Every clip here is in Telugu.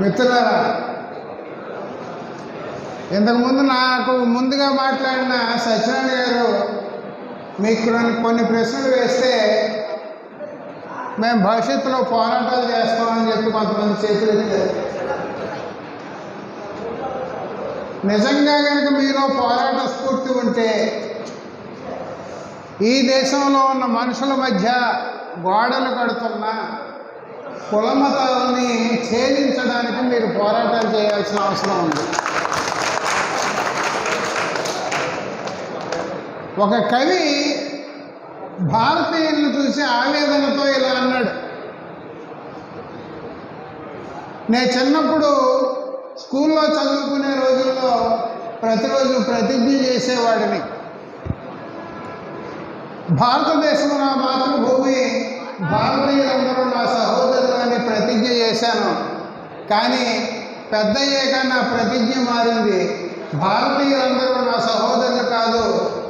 మిత్రులారా, ఇంతకుముందు నాకు ముందుగా మాట్లాడిన సత్యనారాయణ గారు మీకు కొన్ని ప్రశ్నలు వేస్తే మేము భవిష్యత్తులో పోరాటాలు చేస్తామని చెప్పి కొంతమంది చేతులు ఎత్తారు. నిజంగా కనుక మీలో పోరాట స్ఫూర్తి ఉంటే ఈ దేశంలో ఉన్న మనుషుల మధ్య గోడలు కడుతున్న కులమతాలని ఛేదించడానికి మీరు పోరాటాలు చేయాల్సిన అవసరం ఉంది. ఒక కవి భారతీయులను చూసి ఆవేదనతో ఇలా అన్నాడు. నేను చిన్నప్పుడు స్కూల్లో చదువుకునే రోజుల్లో ప్రతిరోజు ప్రతిజ్ఞ చేసేవాడిని. భారతదేశం నా మాతృభూమి, భారతీయులందరూ నా సహోదరులు అని ప్రతిజ్ఞ చేశాను. కానీ పెద్ద అయ్యాక నా ప్రతిజ్ఞ మారింది. భారతీయులందరూ నా సహోదరులు కాదు,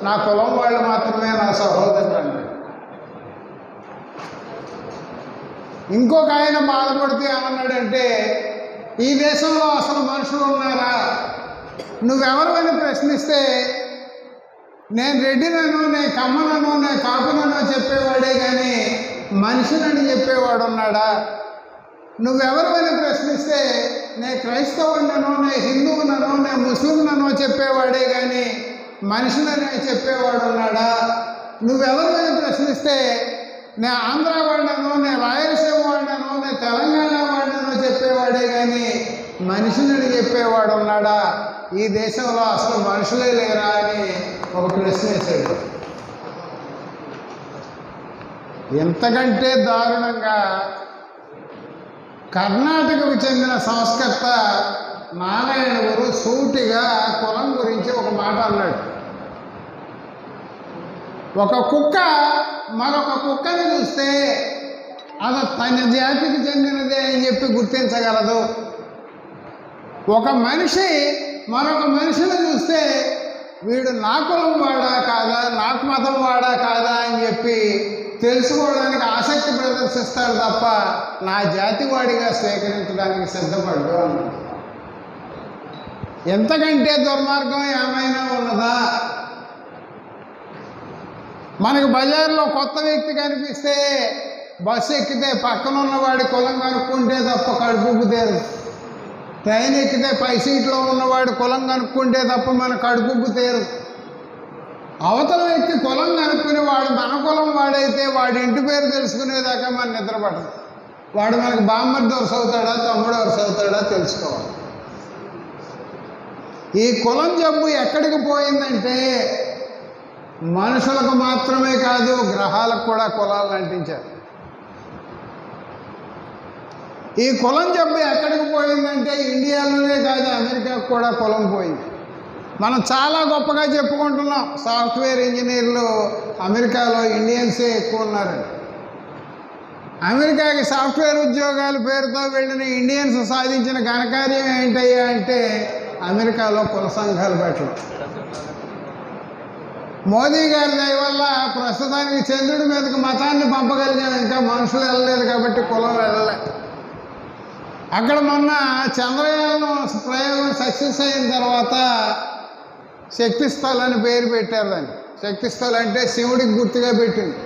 నా కులం వాళ్ళు మాత్రమే నా సహోదరులు అండి. ఇంకొక ఆయన బాధపడితే ఏమన్నాడంటే, ఈ దేశంలో అసలు మనుషులు ఉన్నారా? నువ్వెవరు అని ప్రశ్నిస్తే నేను రెడ్డినను, నేను కమ్మనను, నేను కాపునను చెప్పేవాడే కానీ మనిషినని చెప్పేవాడు ఉన్నాడా? నువ్వెవరు అని ప్రశ్నిస్తే నేను క్రైస్తవునను, నేను హిందువునను, నేను ముస్లింనను చెప్పేవాడే కానీ మనిషినని చెప్పేవాడు ఉన్నాడా? నువ్వెవరు అని ప్రశ్నిస్తే నేను ఆంధ్ర వాడినను, నేను రాయలసీమ వాడినను, నేను తెలంగాణ వాడినను చెప్పేవాడే కానీ మనిషినని చెప్పేవాడు ఉన్నాడా? ఈ దేశంలో అసలు మనుషులే లేరా అని ఒక ప్రశ్న వేశాడు. ఎంతకంటే దారుణంగా కర్ణాటకకు చెందిన సంస్కర్త నారాయణ గురు సూటిగా కులం గురించి ఒక మాట అన్నాడు. ఒక కుక్క మరొక కుక్కని చూస్తే అది తన జాతికి చెందినదే అని చెప్పి గుర్తించగలదు. ఒక మనిషి మరొక మనిషిని చూస్తే వీడు నా కులం వాడా కాదా, నాకు మతం వాడా కాదా అని చెప్పి తెలుసుకోవడానికి ఆసక్తి ప్రదర్శిస్తాడు తప్ప నా జాతి వాడిగా స్వీకరించడానికి సిద్ధపడ్డు అన్నాడు. ఎంతకంటే దుర్మార్గం ఏమైనా ఉన్నదా? మనకు బజార్లో కొత్త వ్యక్తి కనిపిస్తే బస్సు ఎక్కితే పక్కన ఉన్నవాడి కులం కనుక్కుంటే తప్ప కడుపుకు తీరదు. ట్రైన్ ఎక్కితే పై సీట్లో ఉన్నవాడి కులం కనుక్కుంటే తప్ప మన కడుపుకు తీరదు. అవతల వ్యక్తి కులం కనుక్కుని వాడు మన కులం వాడైతే వాడి ఇంటి పేరు తెలుసుకునేదాకా మన నిద్రపడదు. వాడు మనకు బామ్మర్ది వరుస అవుతాడా, తమ్ముడు వరుస అవుతాడా తెలుసుకోవాలి. ఈ కులం జబ్బు ఎక్కడికి పోయిందంటే మనుషులకు మాత్రమే కాదు, గ్రహాలకు కూడా కులాలను అంటించారు. ఈ కులం జబ్బు ఎక్కడికి పోయిందంటే ఇండియాలోనే కాదు, అమెరికాకు కూడా కులం పోయింది. మనం చాలా గొప్పగా చెప్పుకుంటున్నాం, సాఫ్ట్వేర్ ఇంజనీర్లు అమెరికాలో ఇండియన్సే ఎక్కువ ఉన్నారండి. అమెరికాకి సాఫ్ట్వేర్ ఉద్యోగాల పేరుతో వెళ్ళిన ఇండియన్స్ సాధించిన ఘనకార్యం ఏంటయ్యా అంటే అమెరికాలో కుల సంఘాలు పెట్టడం. మోదీ గారి దయ వల్ల ప్రస్తుతానికి చంద్రుడి మీదకి మతాన్ని పంపగలిగాం, ఇంకా మనుషులు వెళ్ళలేదు కాబట్టి కులం వెళ్ళలే. అక్కడ మొన్న చంద్రయానం ప్రయోగం సక్సెస్ అయిన తర్వాత శక్తిస్థల్ అని పేరు పెట్టారు దాన్ని. శక్తిస్థల్ అంటే శివుడికి గుర్తుగా పెట్టింది.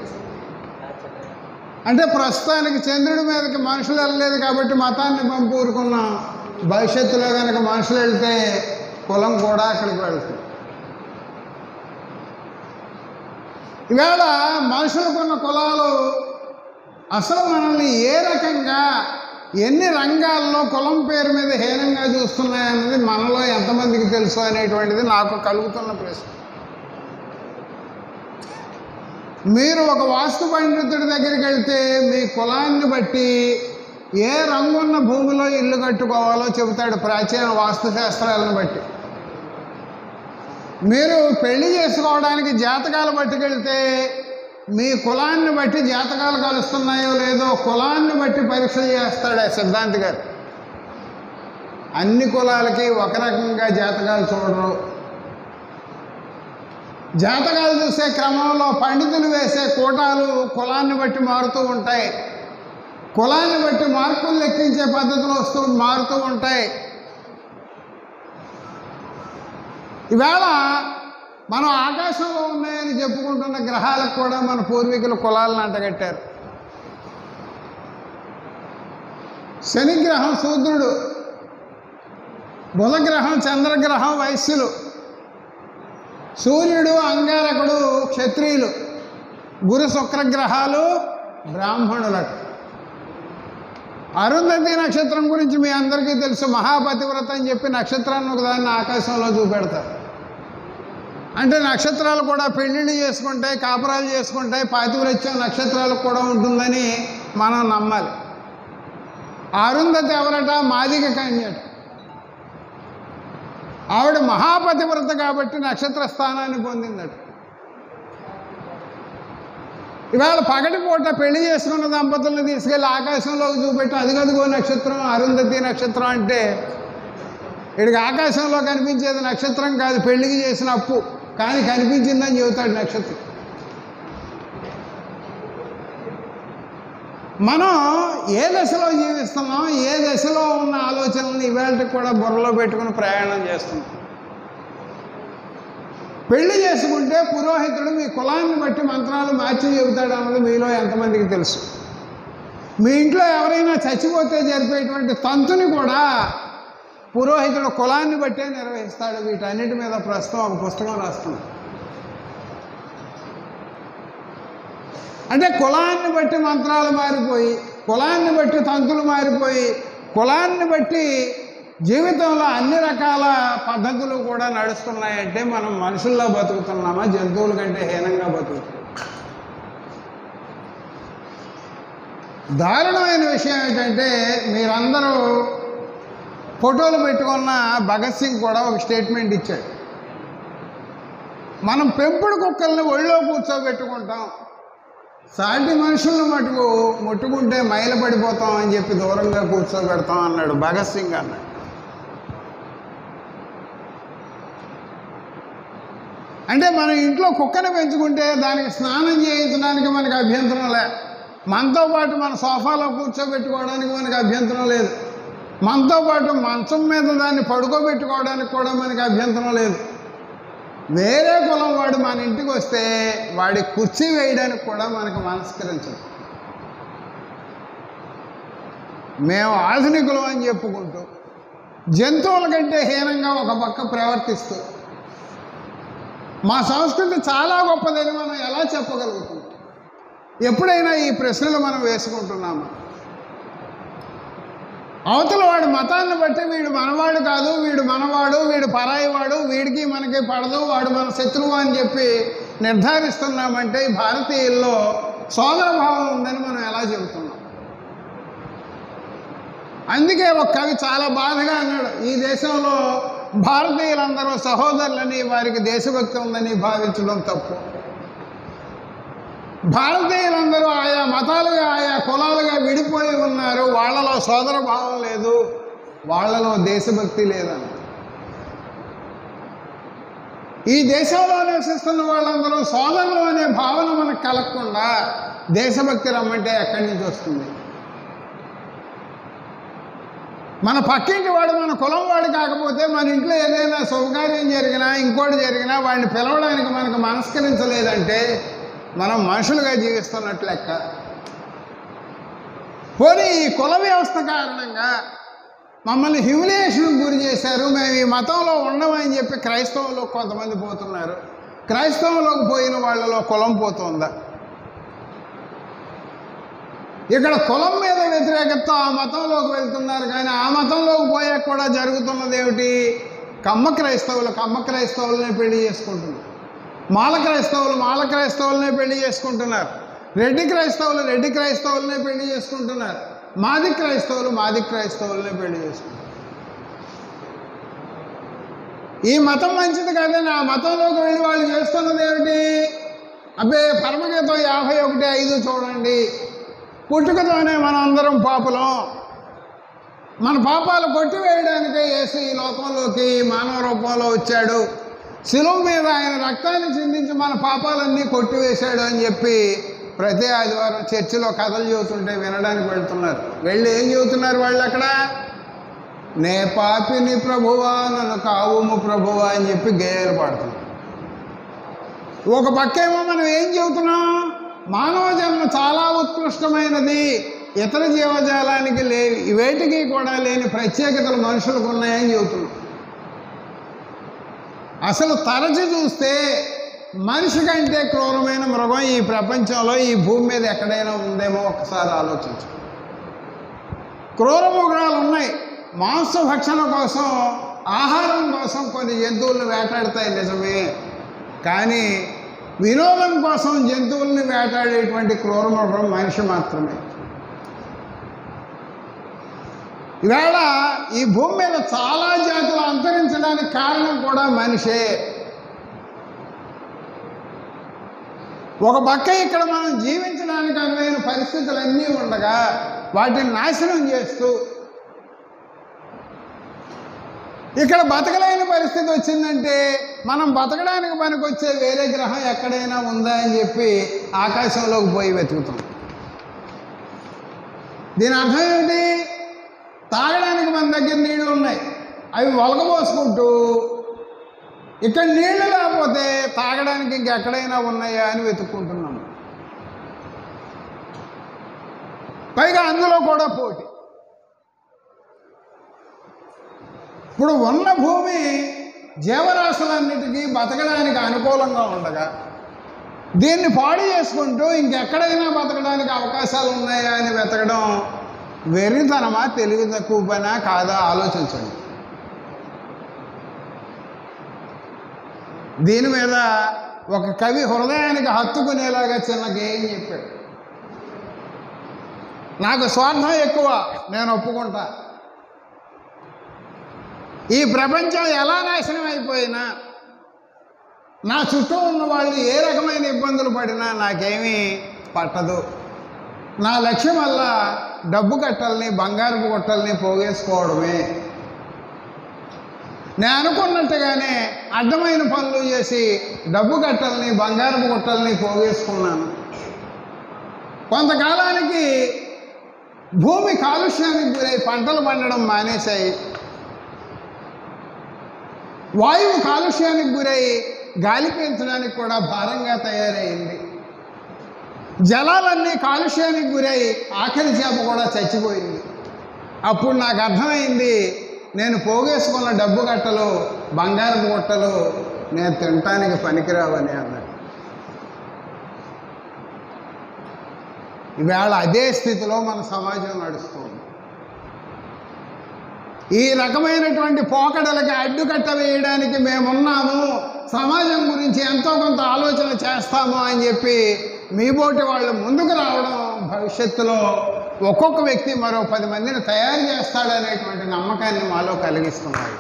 అంటే ప్రస్తుతానికి చంద్రుడి మీదకి మనుషులు వెళ్ళలేదు కాబట్టి మతాన్ని పంపి ఊరుకున్నాం. భవిష్యత్తులో కనుక మనుషులు వెళ్తే కులం కూడా అక్కడికి వెళ్తుంది. ఇవాళ మనుషులకున్న కులాలు అసలు మనల్ని ఏ రకంగా ఎన్ని రంగాల్లో కులం పేరు మీద హీనంగా చూస్తున్నాయన్నది మనలో ఎంతమందికి తెలుసు అనేటువంటిది నాకు కలుగుతున్న ప్రశ్న. మీరు ఒక వాస్తు పండితుడి దగ్గరికి వెళ్తే మీ కులాన్ని బట్టి ఏ రంగున్న భూమిలో ఇల్లు కట్టుకోవాలో చెబుతాడు, ప్రాచీన వాస్తుశాస్త్రాలను బట్టి. మీరు పెళ్లి చేసుకోవడానికి జాతకాలు పట్టుకెళ్తే మీ కులాన్ని బట్టి జాతకాలు కలుస్తున్నాయో లేదో కులాన్ని బట్టి పరీక్ష చేస్తాడు ఆ సిద్ధాంతి గారు. అన్ని కులాలకి ఒక రకంగా జాతకాలు చూడరు. జాతకాలు చూసే క్రమంలో పండితులు వేసే కూటాలు కులాన్ని బట్టి మారుతూ ఉంటాయి. కులాన్ని బట్టి మార్కులు లెక్కించే పద్ధతులు మారుతూ ఉంటాయి. ఈవేళ మనం ఆకాశంలో ఉన్నాయని చెప్పుకుంటున్న గ్రహాలకు కూడా మన పూర్వీకులు కులాలను అంటగట్టారు. శనిగ్రహం శూద్రుడు, బుధగ్రహం చంద్రగ్రహం వైశ్యులు, సూర్యుడు అంగారకుడు క్షత్రియులు, గురు శుక్రగ్రహాలు బ్రాహ్మణులకు. అరుంధతి నక్షత్రం గురించి మీ అందరికీ తెలుసు. మహాపతివ్రత అని చెప్పి నక్షత్రాన్ని ఒకదాన్ని ఆకాశంలో చూపెడతారు. అంటే నక్షత్రాలు కూడా పెళ్ళిళ్ళు చేసుకుంటాయి, కాపురాలు చేసుకుంటాయి, పాతివ్రత్యం నక్షత్రాలకు కూడా ఉంటుందని మనం నమ్మాలి. అరుంధతి ఎవరట? మాదిగ కన్యట. ఆవిడ మహాపతివ్రత కాబట్టి నక్షత్ర స్థానాన్ని పొందిందట. ఇవాళ పగటిపూట పెళ్లి చేసుకున్న దంపతులను తీసుకెళ్ళి ఆకాశంలోకి చూపెట్టి అదిగదిగో నక్షత్రం అరుంధతి నక్షత్రం అంటే వీడికి ఆకాశంలో కనిపించేది నక్షత్రం కాదు, పెళ్లికి చేసిన అప్పు, కానీ కనిపించిందని చెబుతాడు నక్షత్రం. మనం ఏ దశలో జీవిస్తున్నాం, ఏ దశలో ఉన్న ఆలోచనలను ఇవాళకి కూడా బుర్రలో పెట్టుకుని ప్రయాణం చేస్తున్నాం. పెళ్లి చేసుకుంటే పురోహితుడు మీ కులాన్ని బట్టి మంత్రాలు మార్చి చెబుతాడు అన్నది మీలో ఎంతమందికి తెలుసు? మీ ఇంట్లో ఎవరైనా చచ్చిపోతే జరిపేటువంటి తంతుని కూడా పురోహితుడు కులాన్ని బట్టే నిర్వహిస్తాడు. వీటన్నిటి మీద ప్రస్తుతం ఒక పుస్తకం రాస్తున్నాడు. అంటే కులాన్ని బట్టి మంత్రాలు మారిపోయి, కులాన్ని బట్టి తంతులు మారిపోయి, కులాన్ని బట్టి జీవితంలో అన్ని రకాల పద్ధతులు కూడా నడుస్తున్నాయంటే మనం మనుషుల్లో బతుకుతున్నామా, జంతువుల కంటే హీనంగా బతుకుతున్నాం? దారుణమైన విషయం ఏంటంటే మీరందరూ ఫోటోలు పెట్టుకున్న భగత్ సింగ్ కూడా ఒక స్టేట్మెంట్ ఇచ్చాడు. మనం పెంపుడు కుక్కల్ని ఒళ్ళో కూర్చోబెట్టుకుంటాం, సాటి మనుషులను మటుకు ముట్టుకుంటే మైలపడిపోతాం అని చెప్పి దూరంగా కూర్చోబెడతాం అన్నాడు భగత్ సింగ్ అన్నాడు. అంటే మనం ఇంట్లో కుక్కను పెంచుకుంటే దానికి స్నానం చేయించడానికి మనకు అభ్యంతరం లేదు, మనతో పాటు మన సోఫాలో కూర్చోబెట్టుకోవడానికి మనకు అభ్యంతరం లేదు, మనతో పాటు మంచం మీద దాన్ని పడుకోబెట్టుకోవడానికి కూడా మనకు అభ్యంతరం లేదు. వేరే కులం వాడు మన ఇంటికి వస్తే వాడి కుర్చీ వేయడానికి కూడా మనకు మనస్కరించదు. మేము ఆధునికులం అని చెప్పుకుంటూ జంతువుల కంటే హీనంగా ఒక పక్క ప్రవర్తిస్తూ మా సంస్కృతి చాలా గొప్పదని మనం ఎలా చెప్పగలుగుతున్నాం? ఎప్పుడైనా ఈ ప్రశ్నలు మనం వేసుకుంటున్నామా? అవతల వాడి మతాన్ని బట్టి వీడు మనవాడు కాదు, వీడు మనవాడు, వీడు పరాయివాడు, వీడికి మనకి పడదు, వాడు మన శత్రువు అని చెప్పి నిర్ధారిస్తున్నామంటే భారతీయుల్లో సోదర భావం ఉందని మనం ఎలా చెబుతున్నాం? అందుకే ఒక కవి చాలా బాధగా అన్నాడు, ఈ దేశంలో భారతీయులందరూ సహోదరులని, వారికి దేశభక్తి ఉందని భావించడం తప్పు. భారతీయులందరూ ఆయా మతాలుగా ఆయా కులాలుగా విడిపోయి ఉన్నారు, వాళ్ళలో సోదర భావం లేదు, వాళ్ళలో దేశభక్తి లేదని. ఈ దేశంలో నివసిస్తున్న వాళ్ళందరూ సోదరులు అనే భావన మనకు కలగకుండా దేశభక్తి రమ్మంటే ఎక్కడి నుంచి వస్తుంది? మన పక్కింటి వాడు మన కులం వాడు కాకపోతే మన ఇంట్లో ఏదైనా శుభకార్యం జరిగినా ఇంకోటి జరిగినా వాడిని పిలవడానికి మనకు మనస్కరించలేదంటే మనం మనుషులుగా జీవిస్తున్నట్లు లెక్క. పోనీ ఈ కుల వ్యవస్థ కారణంగా మమ్మల్ని హ్యూమిలియేషన్కి గురి చేశారు, మేము ఈ మతంలో ఉండమని చెప్పి క్రైస్తవంలోకి కొంతమంది పోతున్నారు. క్రైస్తవంలోకి పోయిన వాళ్ళలో కులం పోతుందా? ఇక్కడ కులం మీద వ్యతిరేకతతో ఆ మతంలోకి వెళ్తున్నారు, కానీ ఆ మతంలోకి పోయాక కూడా జరుగుతున్నది ఏమిటి? కమ్మ క్రైస్తవులనే పెళ్లి చేసుకుంటున్నారు, మాల క్రైస్తవులనే పెళ్లి చేసుకుంటున్నారు, రెడ్డి క్రైస్తవులనే పెళ్లి చేసుకుంటున్నారు, మాది క్రైస్తవులనే పెళ్లి చేసుకుంటున్నారు. ఈ మతం మంచిది కాదని ఆ మతంలోకి వెళ్ళి వాళ్ళు చేస్తున్నది ఏమిటి? అబ్బే పరమగీతం 51:5 చూడండి, పుట్టుకతోనే మనం అందరం పాపులం, మన పాపాలు కొట్టివేయడానికే యేసు ఈ లోకంలోకి మానవ రూపంలో వచ్చాడు, శిలువ మీద ఆయన రక్తాన్ని చిందించి మన పాపాలన్నీ కొట్టివేశాడు అని చెప్పి ప్రతి ఆదివారం చర్చిలో కథలు చెబుతుంటే వినడానికి వెళ్తున్నారు. వెళ్ళి ఏం చెబుతున్నారు వాళ్ళు అక్కడ? నే పాపిని ప్రభువా నన్ను కావుము ప్రభువా అని చెప్పి గేయాలు పాడుతున్నారు. ఒక పక్కేమో మనం ఏం చెబుతున్నాం? మానవ జన్మ చాలా ఉత్కృష్టమైనది, ఇతర జీవజాలానికి వేటికి కూడా లేని ప్రత్యేకతలు మనుషులకు ఉన్నాయని చెబుతున్నాం. అసలు తరచి చూస్తే మనిషి కంటే క్రూరమైన మృగం ఈ ప్రపంచంలో, ఈ భూమి మీద ఎక్కడైనా ఉందేమో ఒక్కసారి ఆలోచించు. క్రూర మృగాలు ఉన్నాయి. మాంసభక్షణ కోసం, ఆహారం కోసం కొన్ని జంతువులను వేటాడతాయి నిజమే, కానీ వినోదం కోసం జంతువుల్ని వేటాడేటువంటి క్రూర మృగం మనిషి మాత్రమే. ఇవాళ ఈ భూమి మీద చాలా జాతులు అంతరించడానికి కారణం కూడా మనిషే. ఒక పక్క ఇక్కడ మనం జీవించడానికి అనువైన పరిస్థితులన్నీ ఉండగా వాటిని నాశనం చేస్తూ ఇక్కడ బతకలేని పరిస్థితి వచ్చిందంటే మనం బతకడానికి పనికొచ్చే వేరే గ్రహం ఎక్కడైనా ఉందా అని చెప్పి ఆకాశంలోకి పోయి వెతుకుతాం. దీని అర్థం ఏమిటి? తాగడానికి మన దగ్గర నీళ్లు ఉన్నాయి, అవి ఒలకబోసుకుంటూ ఇక్కడ నీళ్లు లేకపోతే తాగడానికి ఇంకెక్కడైనా ఉన్నాయా అని వెతుక్కుంటున్నాము. పైగా అందులో కూడా పోటీ. ఇప్పుడు ఉన్న భూమి జీవరాశులన్నిటికీ బతకడానికి అనుకూలంగా ఉండగా దీన్ని పాడు చేసుకుంటూ ఇంకెక్కడైనా బతకడానికి అవకాశాలు ఉన్నాయా అని వెతకడం వెర్రితనమా, తెలివి తక్కువ పనా కాదా ఆలోచించండి. దీని మీద ఒక కవి హృదయానికి హత్తుకునేలాగా చిన్న గేయం చెప్పాడు. నాకు స్వార్థం ఎక్కువ, నేను ఒప్పుకుంటా. ఈ ప్రపంచం ఎలా నాశనం అయిపోయినా, నా చుట్టూ ఉన్న వాళ్ళు ఏ రకమైన ఇబ్బందులు పడినా నాకేమీ పట్టదు. నా లక్ష్యం వల్ల డబ్బు కట్టల్ని, బంగారపు గుట్టల్ని పోగేసుకోవడమే. నేను అనుకున్నట్టుగానే అడ్డమైన పనులు చేసి డబ్బు కట్టల్ని, బంగారపు గుట్టల్ని పోగేసుకున్నాను. కొంతకాలానికి భూమి కాలుష్యానికి గురై పంటలు పండడం మానేశాయి. వాయువు కాలుష్యానికి గురై గాలి పీల్చడానికి కూడా భారంగా తయారైంది. జలాలన్నీ కాలుష్యానికి గురై ఆఖరి చేప కూడా చచ్చిపోయింది. అప్పుడు నాకు అర్థమైంది, నేను పోగేసుకున్న డబ్బు గట్టలు, బంగారపు గుట్టలు నేను తినటానికి పనికిరావని అన్నాడు. ఈవేళ అదే స్థితిలో మన సమాజం నడుస్తుంది. ఈ రకమైనటువంటి పోకడలకి అడ్డుకట్ట వేయడానికి మేమున్నాము, సమాజం గురించి ఎంతో కొంత ఆలోచన చేస్తాము అని చెప్పి మీ బోటి వాళ్ళు ముందుకు రావడం భవిష్యత్తులో ఒక్కొక్క వ్యక్తి మరో 10 మందిని తయారు చేస్తాడనేటువంటి నమ్మకాన్ని మాలో కలిగిస్తున్నారు.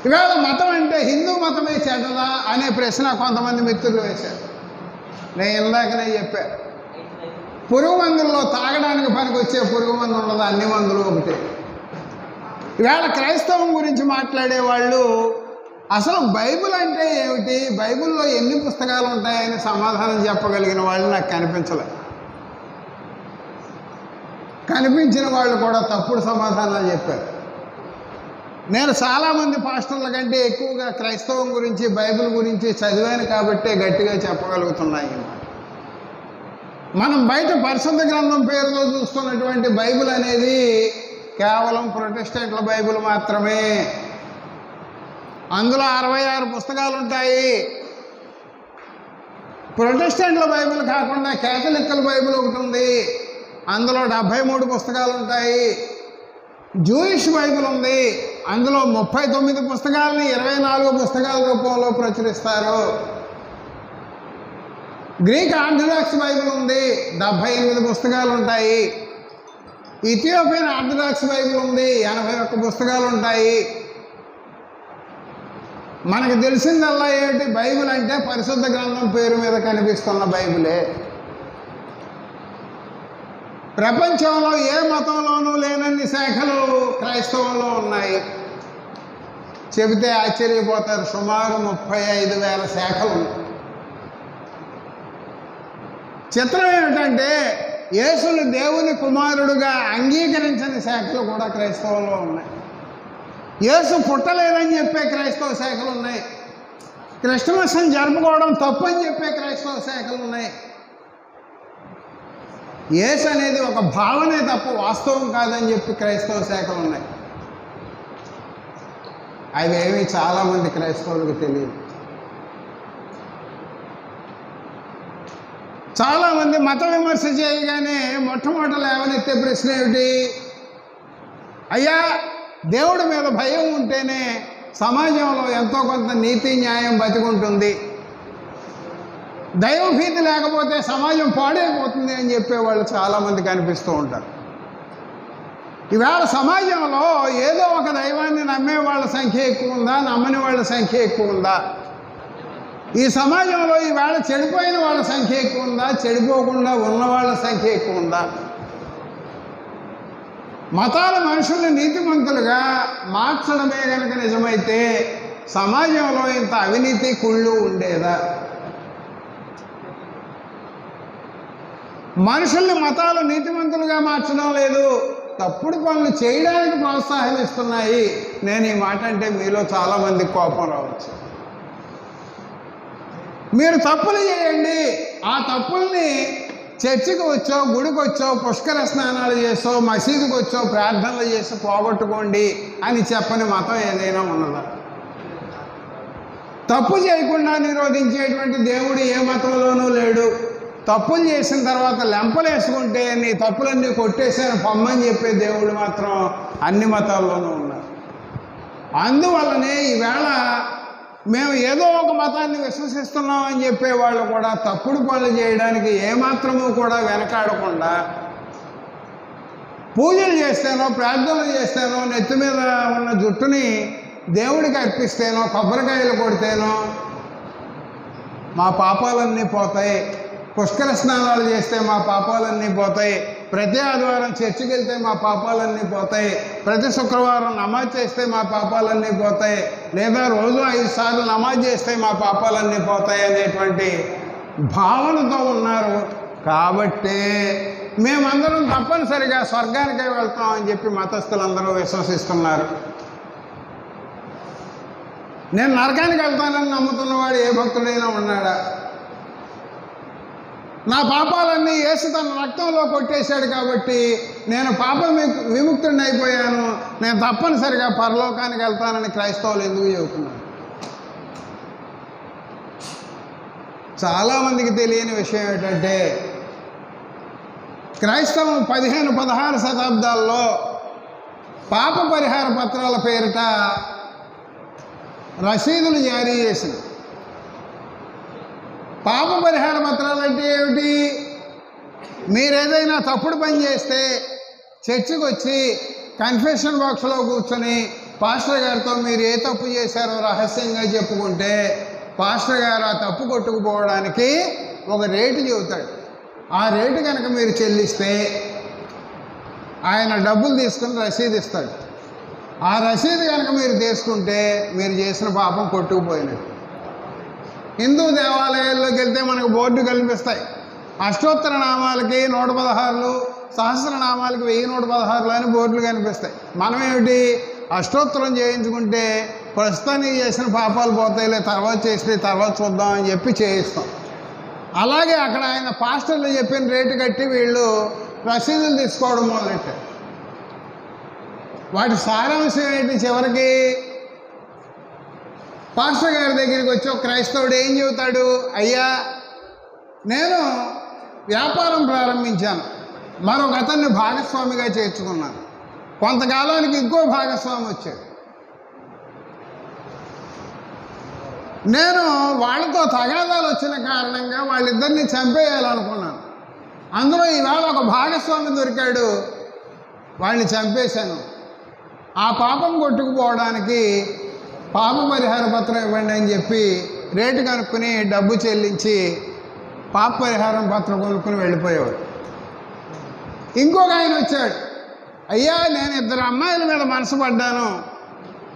ఇవాళ మతం అంటే హిందూ మతమే చెడ్డదా అనే ప్రశ్న కొంతమంది మిత్రులు వేశారు. నేను ఇందాకనే చెప్పా, పురుగు మందుల్లో తాగడానికి పనికొచ్చే పురుగు మందు ఉండదు, అన్ని మందులు ఒకటే. ఇవాళ క్రైస్తవం గురించి మాట్లాడే వాళ్ళు అసలు బైబిల్ అంటే ఏమిటి, బైబిల్లో ఎన్ని పుస్తకాలు ఉంటాయని సమాధానం చెప్పగలిగిన వాళ్ళు నాకు కనిపించలేదు. కనిపించిన వాళ్ళు కూడా తప్పుడు సమాధానాలు చెప్పారు. నేను చాలామంది పాస్టర్ల కంటే ఎక్కువగా క్రైస్తవం గురించి, బైబిల్ గురించి చదివాను కాబట్టే గట్టిగా చెప్పగలుగుతున్నాయి. మనం బయట పరిశుద్ధ గ్రంథం పేరుతో చూస్తున్నటువంటి బైబిల్ అనేది కేవలం ప్రొటెస్టెంట్ల బైబిల్ మాత్రమే. అందులో 66 పుస్తకాలు ఉంటాయి. ప్రొటెస్టెంట్ల బైబిల్ కాకుండా కేథలిక్ల బైబిల్ ఒకటి ఉంది, అందులో 73 పుస్తకాలు ఉంటాయి. జూయిష్ బైబిల్ ఉంది, అందులో 39 పుస్తకాలని 24 పుస్తకాల రూపంలో ప్రచురిస్తారు. గ్రీక్ ఆర్థడాక్స్ బైబిల్ ఉంది, 78 పుస్తకాలు ఉంటాయి. ఇథియోపియన్ ఆర్థడాక్స్ బైబిల్ ఉంది, 81 పుస్తకాలు ఉంటాయి. మనకు తెలిసిందల్లా ఏమిటి? బైబిల్ అంటే పరిశుద్ధ గ్రంథం పేరు మీద కనిపిస్తున్న బైబిలే. ప్రపంచంలో ఏ మతంలోనూ లేనన్ని శాఖలు క్రైస్తవంలో ఉన్నాయి. చెబితే ఆశ్చర్యపోతారు. సుమారు 35,000 శాఖలు ఉన్నాయి. చిత్రం ఏమిటంటే యేసుని దేవుని కుమారుడుగా అంగీకరించని శాఖలు కూడా క్రైస్తవంలో ఉన్నాయి. యేసు పుట్టలేదని చెప్పే క్రైస్తవ శాఖలు ఉన్నాయి. క్రిస్మస్ని జరుపుకోవడం తప్పు అని చెప్పే క్రైస్తవ శాఖలు ఉన్నాయి. యేసు అనేది ఒక భావనే తప్ప వాస్తవం కాదని చెప్పి క్రైస్తవ శాఖలు ఉన్నాయి. అవేమి చాలామంది క్రైస్తవులకు తెలియదు. చాలామంది మత విమర్శ చేయగానే మొట్టమొదట లేవనెత్తే ప్రశ్న ఏమిటి? అయ్యా, దేవుడి మీద భయం ఉంటేనే సమాజంలో ఎంతో కొంత నీతి న్యాయం బతికుంటుంది, దైవభీతి లేకపోతే సమాజం పాడైపోతుంది అని చెప్పేవాళ్ళు చాలామంది కనిపిస్తూ ఉంటారు. ఈవేళ సమాజంలో ఏదో ఒక దైవాన్ని నమ్మే వాళ్ళ సంఖ్య ఎక్కువ ఉందా, నమ్మని వాళ్ళ సంఖ్య ఎక్కువ ఉందా? ఈ సమాజంలో ఈవేళ చెడిపోయిన వాళ్ళ సంఖ్య ఎక్కువ ఉందా, చెడిపోకుండా ఉన్న వాళ్ళ సంఖ్య ఎక్కువ ఉందా? మతాల మనుషుల్ని నీతిమంతులుగా మార్చడమే కనుక నిజమైతే సమాజంలో ఇంత అవినీతి కుళ్ళు ఉండేదా? మనుషుల్ని మతాలు నీతిమంతులుగా మార్చడం లేదు, తప్పుడు పనులు చేయడానికి ప్రోత్సాహం ఇస్తున్నాయి. నేను ఈ మాట అంటే మీలో చాలామంది కోపం రావచ్చు. మీరు తప్పులు చేయండి, ఆ తప్పుల్ని చర్చికి వచ్చో, గుడికి వచ్చో, పుష్కర స్నానాలు చేసో, మసీదుకి వచ్చో, ప్రార్థనలు చేసి పోగొట్టుకోండి అని చెప్పని మతం ఏదైనా ఉన్నదా? తప్పు చేయకుండా నిరోధించేటువంటి దేవుడు ఏ మతంలోనూ లేడు. తప్పులు చేసిన తర్వాత లెంపలేసుకుంటే నీ తప్పులన్నీ కొట్టేసాను పొమ్మని చెప్పే దేవుడు మాత్రం అన్ని మతాల్లోనూ ఉన్నారు. అందువల్లనే ఈవేళ మేము ఏదో ఒక మతాన్ని విశ్వసిస్తున్నాం అని చెప్పేవాళ్ళు కూడా తప్పుడు పనులు చేయడానికి ఏమాత్రమూ కూడా వెనకాడకుండా పూజలు చేస్తేనో, ప్రార్థనలు చేస్తేనో, నెత్తి మీద ఉన్న జుట్టుని దేవుడికి అర్పిస్తేనో, కొబ్బరికాయలు కొడితేనో మా పాపాలన్నీ పోతాయి, పుష్కర స్నానాలు చేస్తే మా పాపాలన్నీ పోతాయి, ప్రతి ఆదివారం చర్చికి వెళ్తే మా పాపాలన్నీ పోతాయి, ప్రతి శుక్రవారం నమాజ్ చేస్తే మా పాపాలన్నీ పోతాయి, లేదా రోజు 5 సార్లు నమాజ్ చేస్తే మా పాపాలన్నీ పోతాయి అనేటువంటి భావనతో ఉన్నారు. కాబట్టి మేమందరం తప్పనిసరిగా స్వర్గానికే వెళ్తామని చెప్పి మతస్థులందరూ విశ్వసిస్తున్నారు. నేను నరకానికి వెళ్తానని నమ్ముతున్నవాడు ఏ భక్తుడైనా ఉన్నాడా? నా పాపాలన్నీ యేసు తన రక్తంలో కొట్టేశాడు కాబట్టి నేను పాపం విముక్తుడిని అయిపోయాను, నేను తప్పనిసరిగా పరలోకానికి వెళ్తానని క్రైస్తవులు ఎందుకు చెబుతున్నారు? చాలామందికి తెలియని విషయం ఏంటంటే క్రైస్తవం 15-16 శతాబ్దాల్లో పాప పరిహార పత్రాల పేరిట రసీదులు జారీ చేసింది. పాప పరిహార పత్రాలు అంటే ఏమిటి? మీరు ఏదైనా తప్పుడు పని చేస్తే చర్చికి వచ్చి కన్ఫెషన్ బాక్స్లో కూర్చొని పాస్టర్ గారితో మీరు ఏ తప్పు చేశారో రహస్యంగా చెప్పుకుంటే పాస్టర్ గారు ఆ తప్పు కొట్టుకుపోవడానికి ఒక రేటు చెబుతాడు. ఆ రేటు కనుక మీరు చెల్లిస్తే ఆయన డబ్బులు తీసుకుని రసీదు ఇస్తాడు. ఆ రసీదు కనుక మీరు తీసుకుంటే మీరు చేసిన పాపం కొట్టుకుపోయినట్టు. హిందూ దేవాలయాల్లోకి వెళ్తే మనకు బోర్డు కనిపిస్తాయి. అష్టోత్తర నామాలకి 116, సహస్రనామాలకి 1116 అని బోర్డులు కనిపిస్తాయి. మనం ఏమిటి, అష్టోత్తరం చేయించుకుంటే ప్రస్తుతానికి చేసిన పాపాలు పోతాయిలే, తర్వాత చేస్తే తర్వాత చూద్దాం అని చెప్పి చేయిస్తాం. అలాగే అక్కడ ఆయన పాస్టర్లు చెప్పిన రేటు కట్టి వీళ్ళు రసీదులు తీసుకోవడం మొదలెట్టారు. వాటి సారాంశం ఏంటి? చివరికి పాస్టర్ గారి దగ్గరికి వచ్చి ఒక క్రైస్తవుడు ఏం చెబుతాడు? అయ్యా, నేను వ్యాపారం ప్రారంభించాను, మరొక అతన్ని భాగస్వామిగా చేర్చుకున్నాను, కొంతకాలానికి ఇంకో భాగస్వామి వచ్చాడు, నేను వాళ్ళతో తగాదాలు వచ్చిన కారణంగా వాళ్ళిద్దరిని చంపేయాలనుకున్నాను, అందులో ఈవేళ ఒక భాగస్వామి దొరికాడు, వాడిని చంపేశాను, ఆ పాపం కొట్టుకుపోవడానికి పాప పరిహార పత్రం ఇవ్వండి అని చెప్పి రేటు కనుక్కొని డబ్బు చెల్లించి పాప పరిహారం పత్రం కొనుక్కొని వెళ్ళిపోయేవాడు. ఇంకొక ఆయన వచ్చాడు, అయ్యా, నేను 2 అమ్మాయిల మీద మనసు పడ్డాను,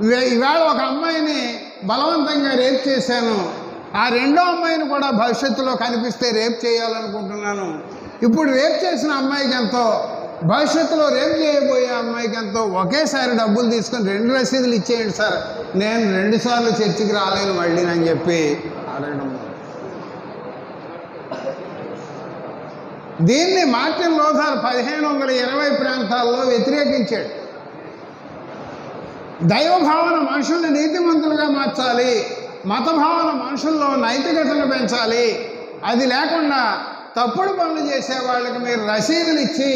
ఈవేళ ఒక అమ్మాయిని బలవంతంగా రేప్ చేశాను, ఆ రెండో అమ్మాయిని కూడా భవిష్యత్తులో కనిపిస్తే రేప్ చేయాలనుకుంటున్నాను. ఇప్పుడు రేప్ చేసిన అమ్మాయికి ఎంతో, భవిష్యత్తులో రేప్ చేయబోయే అమ్మాయికి ఎంతో, ఒకేసారి డబ్బులు తీసుకొని 2 రసీదులు ఇచ్చేయండి సార్, నేను 2 సార్లు చర్చికి రాలేను మళ్ళీ అని చెప్పి అడగడం. దీన్ని మార్టిన్ లూథర్ 1520 ప్రాంతాల్లో వ్యతిరేకించాడు. దైవభావన మనుషుల్ని నీతిమంతులుగా మార్చాలి, మతభావన మనుషుల్లో నైతికతను పెంచాలి, అది లేకుండా తప్పుడు పనులు చేసే వాళ్ళకి మీరు రసీదులు ఇచ్చి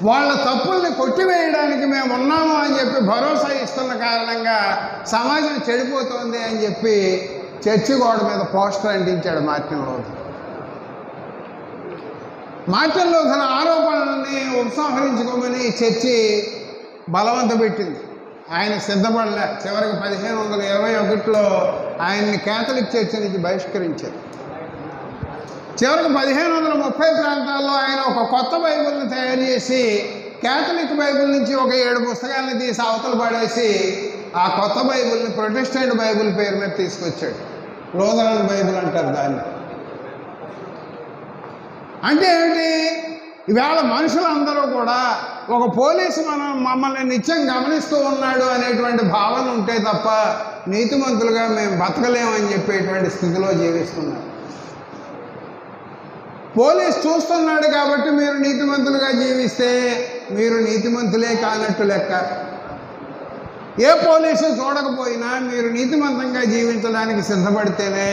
వాళ్ళ తప్పుల్ని కొట్టివేయడానికి మేము ఉన్నాము అని చెప్పి భరోసా ఇస్తున్న కారణంగా సమాజం చెడిపోతుంది అని చెప్పి చర్చి గోడ మీద పోస్టర్ అంటించాడు మార్టిన్ లూథర్. మార్టిన్ లూథర్ ఆరోపణలని ఉపసంహరించుకోమని చర్చి బలవంత పెట్టింది. ఆయన సిద్ధపడలే. చివరికి 1521లో ఆయన్ని కేథలిక్ చర్చి నుంచి బహిష్కరించారు. చివరికి 1530 ప్రాంతాల్లో ఆయన ఒక కొత్త బైబిల్ని తయారు చేసి కేథలిక్ బైబిల్ నుంచి ఒక 7 పుస్తకాలను తీసి అవతల పడేసి ఆ కొత్త బైబిల్ని ప్రొటెస్టెంట్ బైబిల్ పేరు మీద తీసుకొచ్చాడు. లూథరన్ బైబిల్ అంటారు దాన్ని. అంటే ఏమిటి? ఈవేళ మనుషులందరూ కూడా ఒక పోలీసు మమ్మల్ని నిత్యం గమనిస్తూ ఉన్నాడు అనేటువంటి భావన ఉంటే తప్ప నీతిమంతులుగా మేము బతకలేమని చెప్పేటువంటి స్థితిలో జీవిస్తున్నారు. పోలీసు చూస్తున్నాడు కాబట్టి మీరు నీతిమంతులుగా జీవిస్తే మీరు నీతిమంతులే కానట్టు లెక్క. ఏ పోలీసు చూడకపోయినా మీరు నీతిమంతంగా జీవించడానికి సిద్ధపడితేనే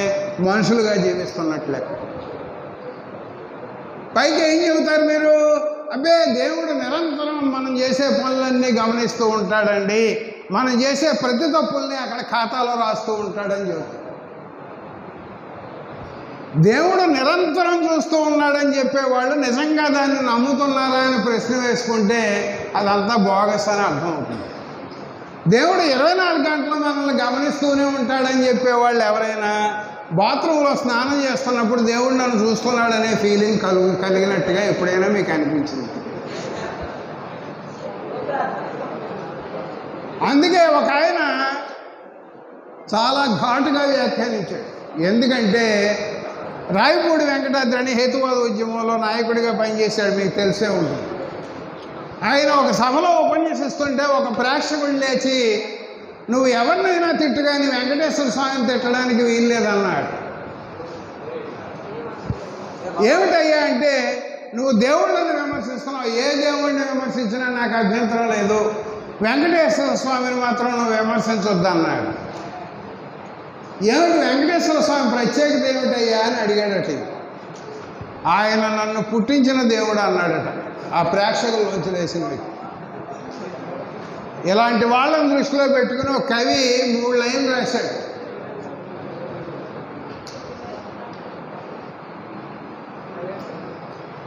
మనుషులుగా జీవిస్తున్నట్టు లెక్క. పైకి ఏం చెబుతారు మీరు? అబ్బే, దేవుడు నిరంతరం మనం చేసే పనులన్నీ గమనిస్తూ ఉంటాడండి, మనం చేసే ప్రతి తప్పుల్ని అక్కడ ఖాతాలో రాస్తూ ఉంటాడని చెబుతారు. దేవుడు నిరంతరం చూస్తూ ఉన్నాడని చెప్పేవాళ్ళు నిజంగా దాన్ని నమ్ముతున్నారా అని ప్రశ్న వేసుకుంటే అదంతా బోగస్ అని అర్థం అవుతుంది. దేవుడు 24 గంటలు మనల్ని గమనిస్తూనే ఉంటాడని చెప్పేవాళ్ళు ఎవరైనా బాత్రూంలో స్నానం చేస్తున్నప్పుడు దేవుడు నన్ను చూస్తున్నాడనే ఫీలింగ్ కలిగినట్టుగా ఎప్పుడైనా మీకు అనిపించింది? అందుకే ఒక ఆయన చాలా ఘాటుగా వ్యాఖ్యానించాడు. ఎందుకంటే రాయపూడి వెంకటాద్రి హేతువాద ఉద్యమంలో నాయకుడిగా పనిచేశాడు, మీకు తెలిసే ఉంటుంది. ఆయన ఒక సభలో ఉపన్యసిస్తుంటే ఒక ప్రేక్షకుడు లేచి, నువ్వు ఎవరినైనా తిట్టు కానీ వెంకటేశ్వర స్వామిని తిట్టడానికి వీల్లేదన్నాడు. ఏమిటయ్యా అంటే, నువ్వు దేవుళ్ళని విమర్శిస్తున్నావు, ఏ దేవుడిని విమర్శించినా నాకు అభ్యంతరం లేదు, వెంకటేశ్వర స్వామిని మాత్రం నువ్వు విమర్శించొద్దన్నాడు. ఏమిటి వెంకటేశ్వర స్వామి ప్రత్యేకత ఏమిటయ్యా అని అడిగాడట. ఆయన నన్ను పుట్టించిన దేవుడు అన్నాడట ఆ ప్రేక్షకుల్లోంచి లేచిన వ్యక్తి. ఇలాంటి వాళ్ళని దృష్టిలో పెట్టుకుని ఒక కవి 3 లైన్లు రాశాడు.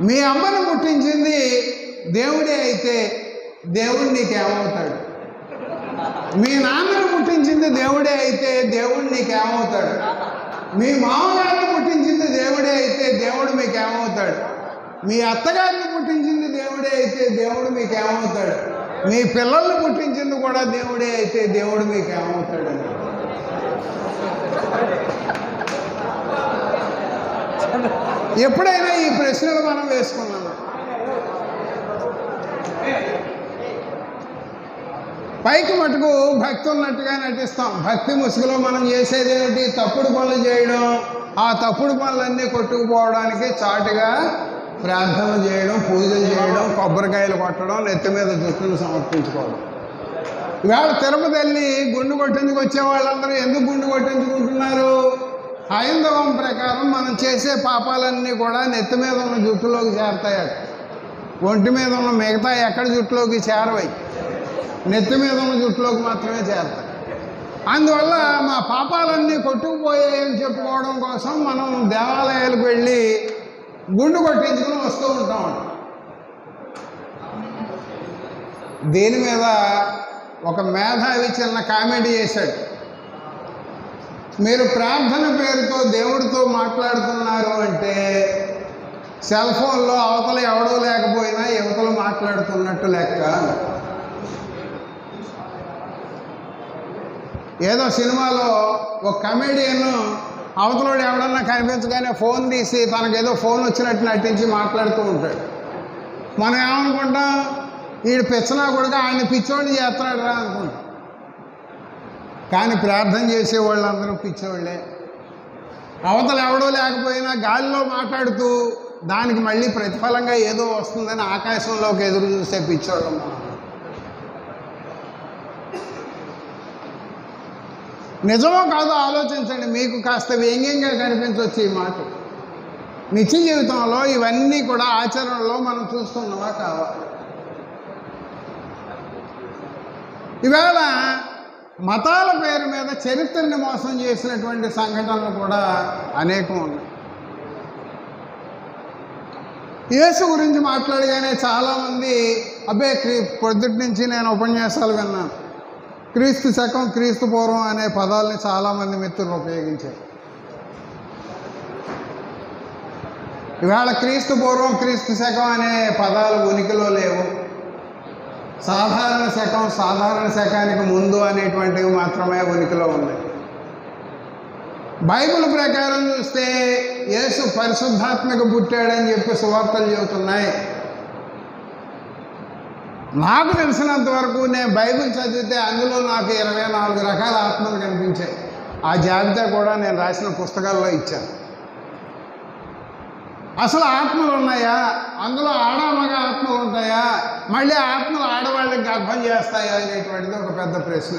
మీ అమ్మను పుట్టించింది దేవుడే అయితే దేవుడు నీకేమవుతాడు? మీ నాన్నను పుట్టించింది దేవుడే అయితే దేవుడు నీకేమవుతాడు? మీ మామగారిని పుట్టించింది దేవుడే అయితే దేవుడు మీకేమవుతాడు? మీ అత్తగారిని పుట్టించింది దేవుడే అయితే దేవుడు మీకేమవుతాడు? మీ పిల్లల్ని పుట్టించింది కూడా దేవుడే అయితే దేవుడు మీకేమవుతాడు? ఎప్పుడైనా ఈ ప్రశ్నలు మనం వేసుకున్నాము. పైకి మటుకు భక్తి ఉన్నట్టుగా నటిస్తాం. భక్తి ముసుగులో మనం చేసేది ఏమిటి? తప్పుడు పనులు చేయడం. ఆ తప్పుడు పనులన్నీ కొట్టుకుపోవడానికి చాటుగా ప్రార్థన చేయడం, పూజలు చేయడం, కొబ్బరికాయలు కొట్టడం, నెత్తి మీద జుట్టును సమర్పించుకోవడం. ఇవాళ తిరుపతి వెళ్ళి గుండు కొట్టించుకు వచ్చే వాళ్ళందరూ ఎందుకు గుండు కొట్టించుకుంటున్నారు? హైందవం ప్రకారం మనం చేసే పాపాలన్నీ కూడా నెత్తి మీద ఉన్న జుట్టులోకి చేరతాయట. ఒంటి మీద ఉన్న మిగతా ఎక్కడ జుట్టులోకి చేరవై, నెత్తి మీద ఉన్న జుట్టులోకి మాత్రమే చేరతాయి. అందువల్ల మా పాపాలన్నీ కొట్టుకుపోయాయని చెప్పుకోవడం కోసం మనం దేవాలయాలకు వెళ్ళి గుండు కొట్టించుకుని వస్తూ ఉంటాం. దీని మీద ఒక మేధావి చిన్న కామెంట్ చేశాడు. మీరు ప్రార్థన పేరుతో దేవుడితో మాట్లాడుతున్నారు అంటే సెల్ ఫోన్లో అవతల ఎవడో లేకపోయినా యువతలు మాట్లాడుతున్నట్టు లెక్క. ఏదో సినిమాలో ఒక కమెడియన్ అవతలోడు ఎవడన్నా కనిపించగానే ఫోన్ తీసి తనకేదో ఫోన్ వచ్చినట్టు నటించి మాట్లాడుతూ ఉంటాడు. మనం ఏమనుకుంటాం, వీడు పిచ్చనా కూడా ఆయన్ని పిచ్చోడిని చేస్తున్నాడు రా అనుకుంటాం. కానీ ప్రార్థన చేసే వాళ్ళందరూ పిచ్చోళ్ళే. అవతల ఎవడో లేకపోయినా గాలిలో మాట్లాడుతూ దానికి మళ్ళీ ప్రతిఫలంగా ఏదో వస్తుందని ఆకాశంలోకి ఎదురు చూసే పిచ్చోళ్ళం మనం. నిజమో కాదో ఆలోచించండి. మీకు కాస్త వ్యంగ్యంగా కనిపించవచ్చు ఈ మాట. నిత్య జీవితంలో ఇవన్నీ కూడా ఆచరణలో మనం చూస్తున్నావా కావా? ఇవాళ మతాల పేరు మీద చరిత్రని మోసం చేసినటువంటి సంఘటనలు కూడా అనేకం ఉన్నాయి. యేసు గురించి మాట్లాడగానే చాలామంది పొద్దుటి నుంచి నేను ఉపన్యాసాలు విన్నాను. క్రీస్తు శకం, క్రీస్తు పూర్వం అనే పదాలని చాలామంది మిత్రులు ఉపయోగించారు. ఇవాళ క్రీస్తు పూర్వం, క్రీస్తు శకం అనే పదాలు ఉనికిలో లేవు. సాధారణ శకం, సాధారణ శకానికి ముందు అనేటువంటివి మాత్రమే ఉనికిలో ఉన్నాయి. బైబిల్ ప్రకారం చూస్తే యేసు పరిశుద్ధాత్మకు పుట్టాడని చెప్పి సువార్తలు చెబుతున్నాయి. నాకు తెలిసినంత వరకు నేను బైబిల్ చదివితే అందులో నాకు 24 రకాల ఆత్మలు కనిపించాయి. ఆ జాబితా కూడా నేను రాసిన పుస్తకాల్లో ఇచ్చాను. అసలు ఆత్మలు ఉన్నాయా? అందులో ఆడమగ ఆత్మలు ఉంటాయా? మళ్ళీ ఆత్మలు ఆడవాళ్ళకి గర్భం చేస్తాయా అనేటువంటిది ఒక పెద్ద ప్రశ్న.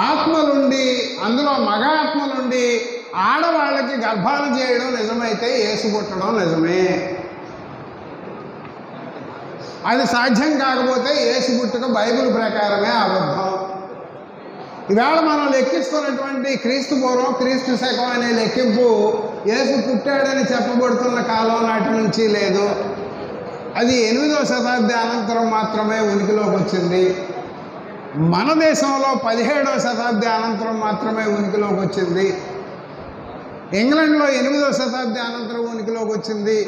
ఆత్మలుండి, అందులో మగ ఆత్మలుండి ఆడవాళ్ళకి గర్భాలు చేయడం నిజమైతే యేసు పుట్టడం నిజమే. అది సాధ్యం కాకపోతే యేసు పుట్టుక బైబిల్ ప్రకారమే అబద్ధం. ఇవాళ మనం లెక్కిస్తున్నటువంటి క్రీస్తు పూర్వం, క్రీస్తు శకం అనే లెక్కింపు యేసు పుట్టాడని చెప్పబడుతున్న కాలం నాటి నుంచి లేదు. అది 8వ శతాబ్ది అనంతరం మాత్రమే ఉనికిలోకి వచ్చింది. మన దేశంలో 17వ శతాబ్ది అనంతరం మాత్రమే ఉనికిలోకి వచ్చింది. ఇంగ్లాండ్లో 8వ శతాబ్ది అనంతరం ఉనికిలోకి వచ్చింది.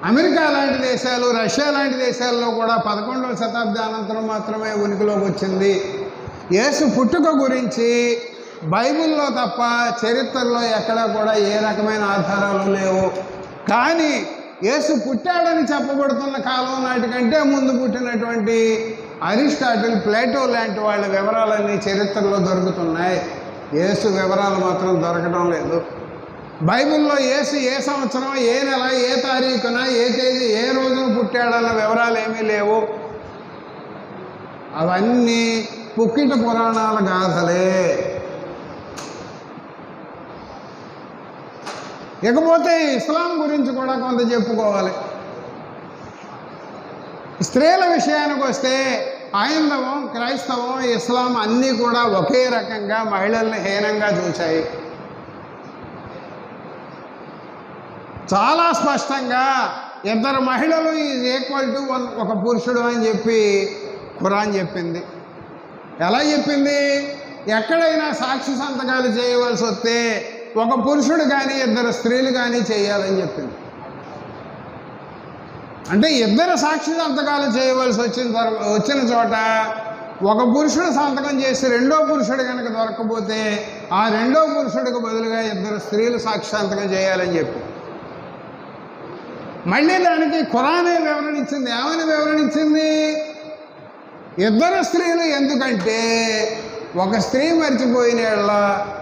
అమెరికా లాంటి దేశాలు, రష్యా లాంటి దేశాల్లో కూడా 11వ శతాబ్ది అనంతరం మాత్రమే ఉనికిలోకి వచ్చింది. యేసు పుట్టుక గురించి బైబిల్లో తప్ప చరిత్రలో ఎక్కడా కూడా ఏ రకమైన ఆధారాలు లేవు. కానీ యేసు పుట్టాడని చెప్పబడుతున్న కాలం నాటికంటే ముందు పుట్టినటువంటి అరిస్టాటిల్, ప్లేటో లాంటి వాళ్ళ వివరాలన్నీ చరిత్రలో దొరుకుతున్నాయి. యేసు వివరాలు మాత్రం దొరకడం లేదు. బైబిల్లో యేసు ఏ సంవత్సరం, ఏ నెల, ఏ తారీఖున, ఏ తేదీ, ఏ రోజున పుట్టాడన్న వివరాలు ఏమీ లేవు. అవన్నీ పుక్కిట పురాణాల గాథలే. ఇకపోతే ఇస్లాం గురించి కూడా కొంత చెప్పుకోవాలి. స్త్రీల విషయానికి వస్తే హైందవం, క్రైస్తవం, ఇస్లాం అన్నీ కూడా ఒకే రకంగా మహిళల్ని హీనంగా చూశాయి. చాలా స్పష్టంగా 2 మహిళలు ఈజ్ ఈక్వల్ టు ఒక పురుషుడు అని చెప్పి ఖురాన్ చెప్పింది. ఎలా చెప్పింది? ఎక్కడైనా సాక్షి సంతకాలు చేయవలసి వస్తే ఒక పురుషుడు కానీ 2 స్త్రీలు కానీ చేయాలని చెప్పింది. అంటే 2 సాక్షి సంతకాలు చేయవలసి వచ్చిన చోట ఒక పురుషుడు సంతకం చేసి రెండో పురుషుడు కనుక దొరకకపోతే ఆ రెండో పురుషుడికి బదులుగా 2 స్త్రీలు సాక్షి సంతకం చేయాలని చెప్పి మళ్ళీ దానికి ఖురానే వివరణ ఇచ్చింది. ఏమని వివరణ ఇచ్చింది? 2 స్త్రీలు ఎందుకంటే ఒక స్త్రీ మర్చిపోయిన ఎడల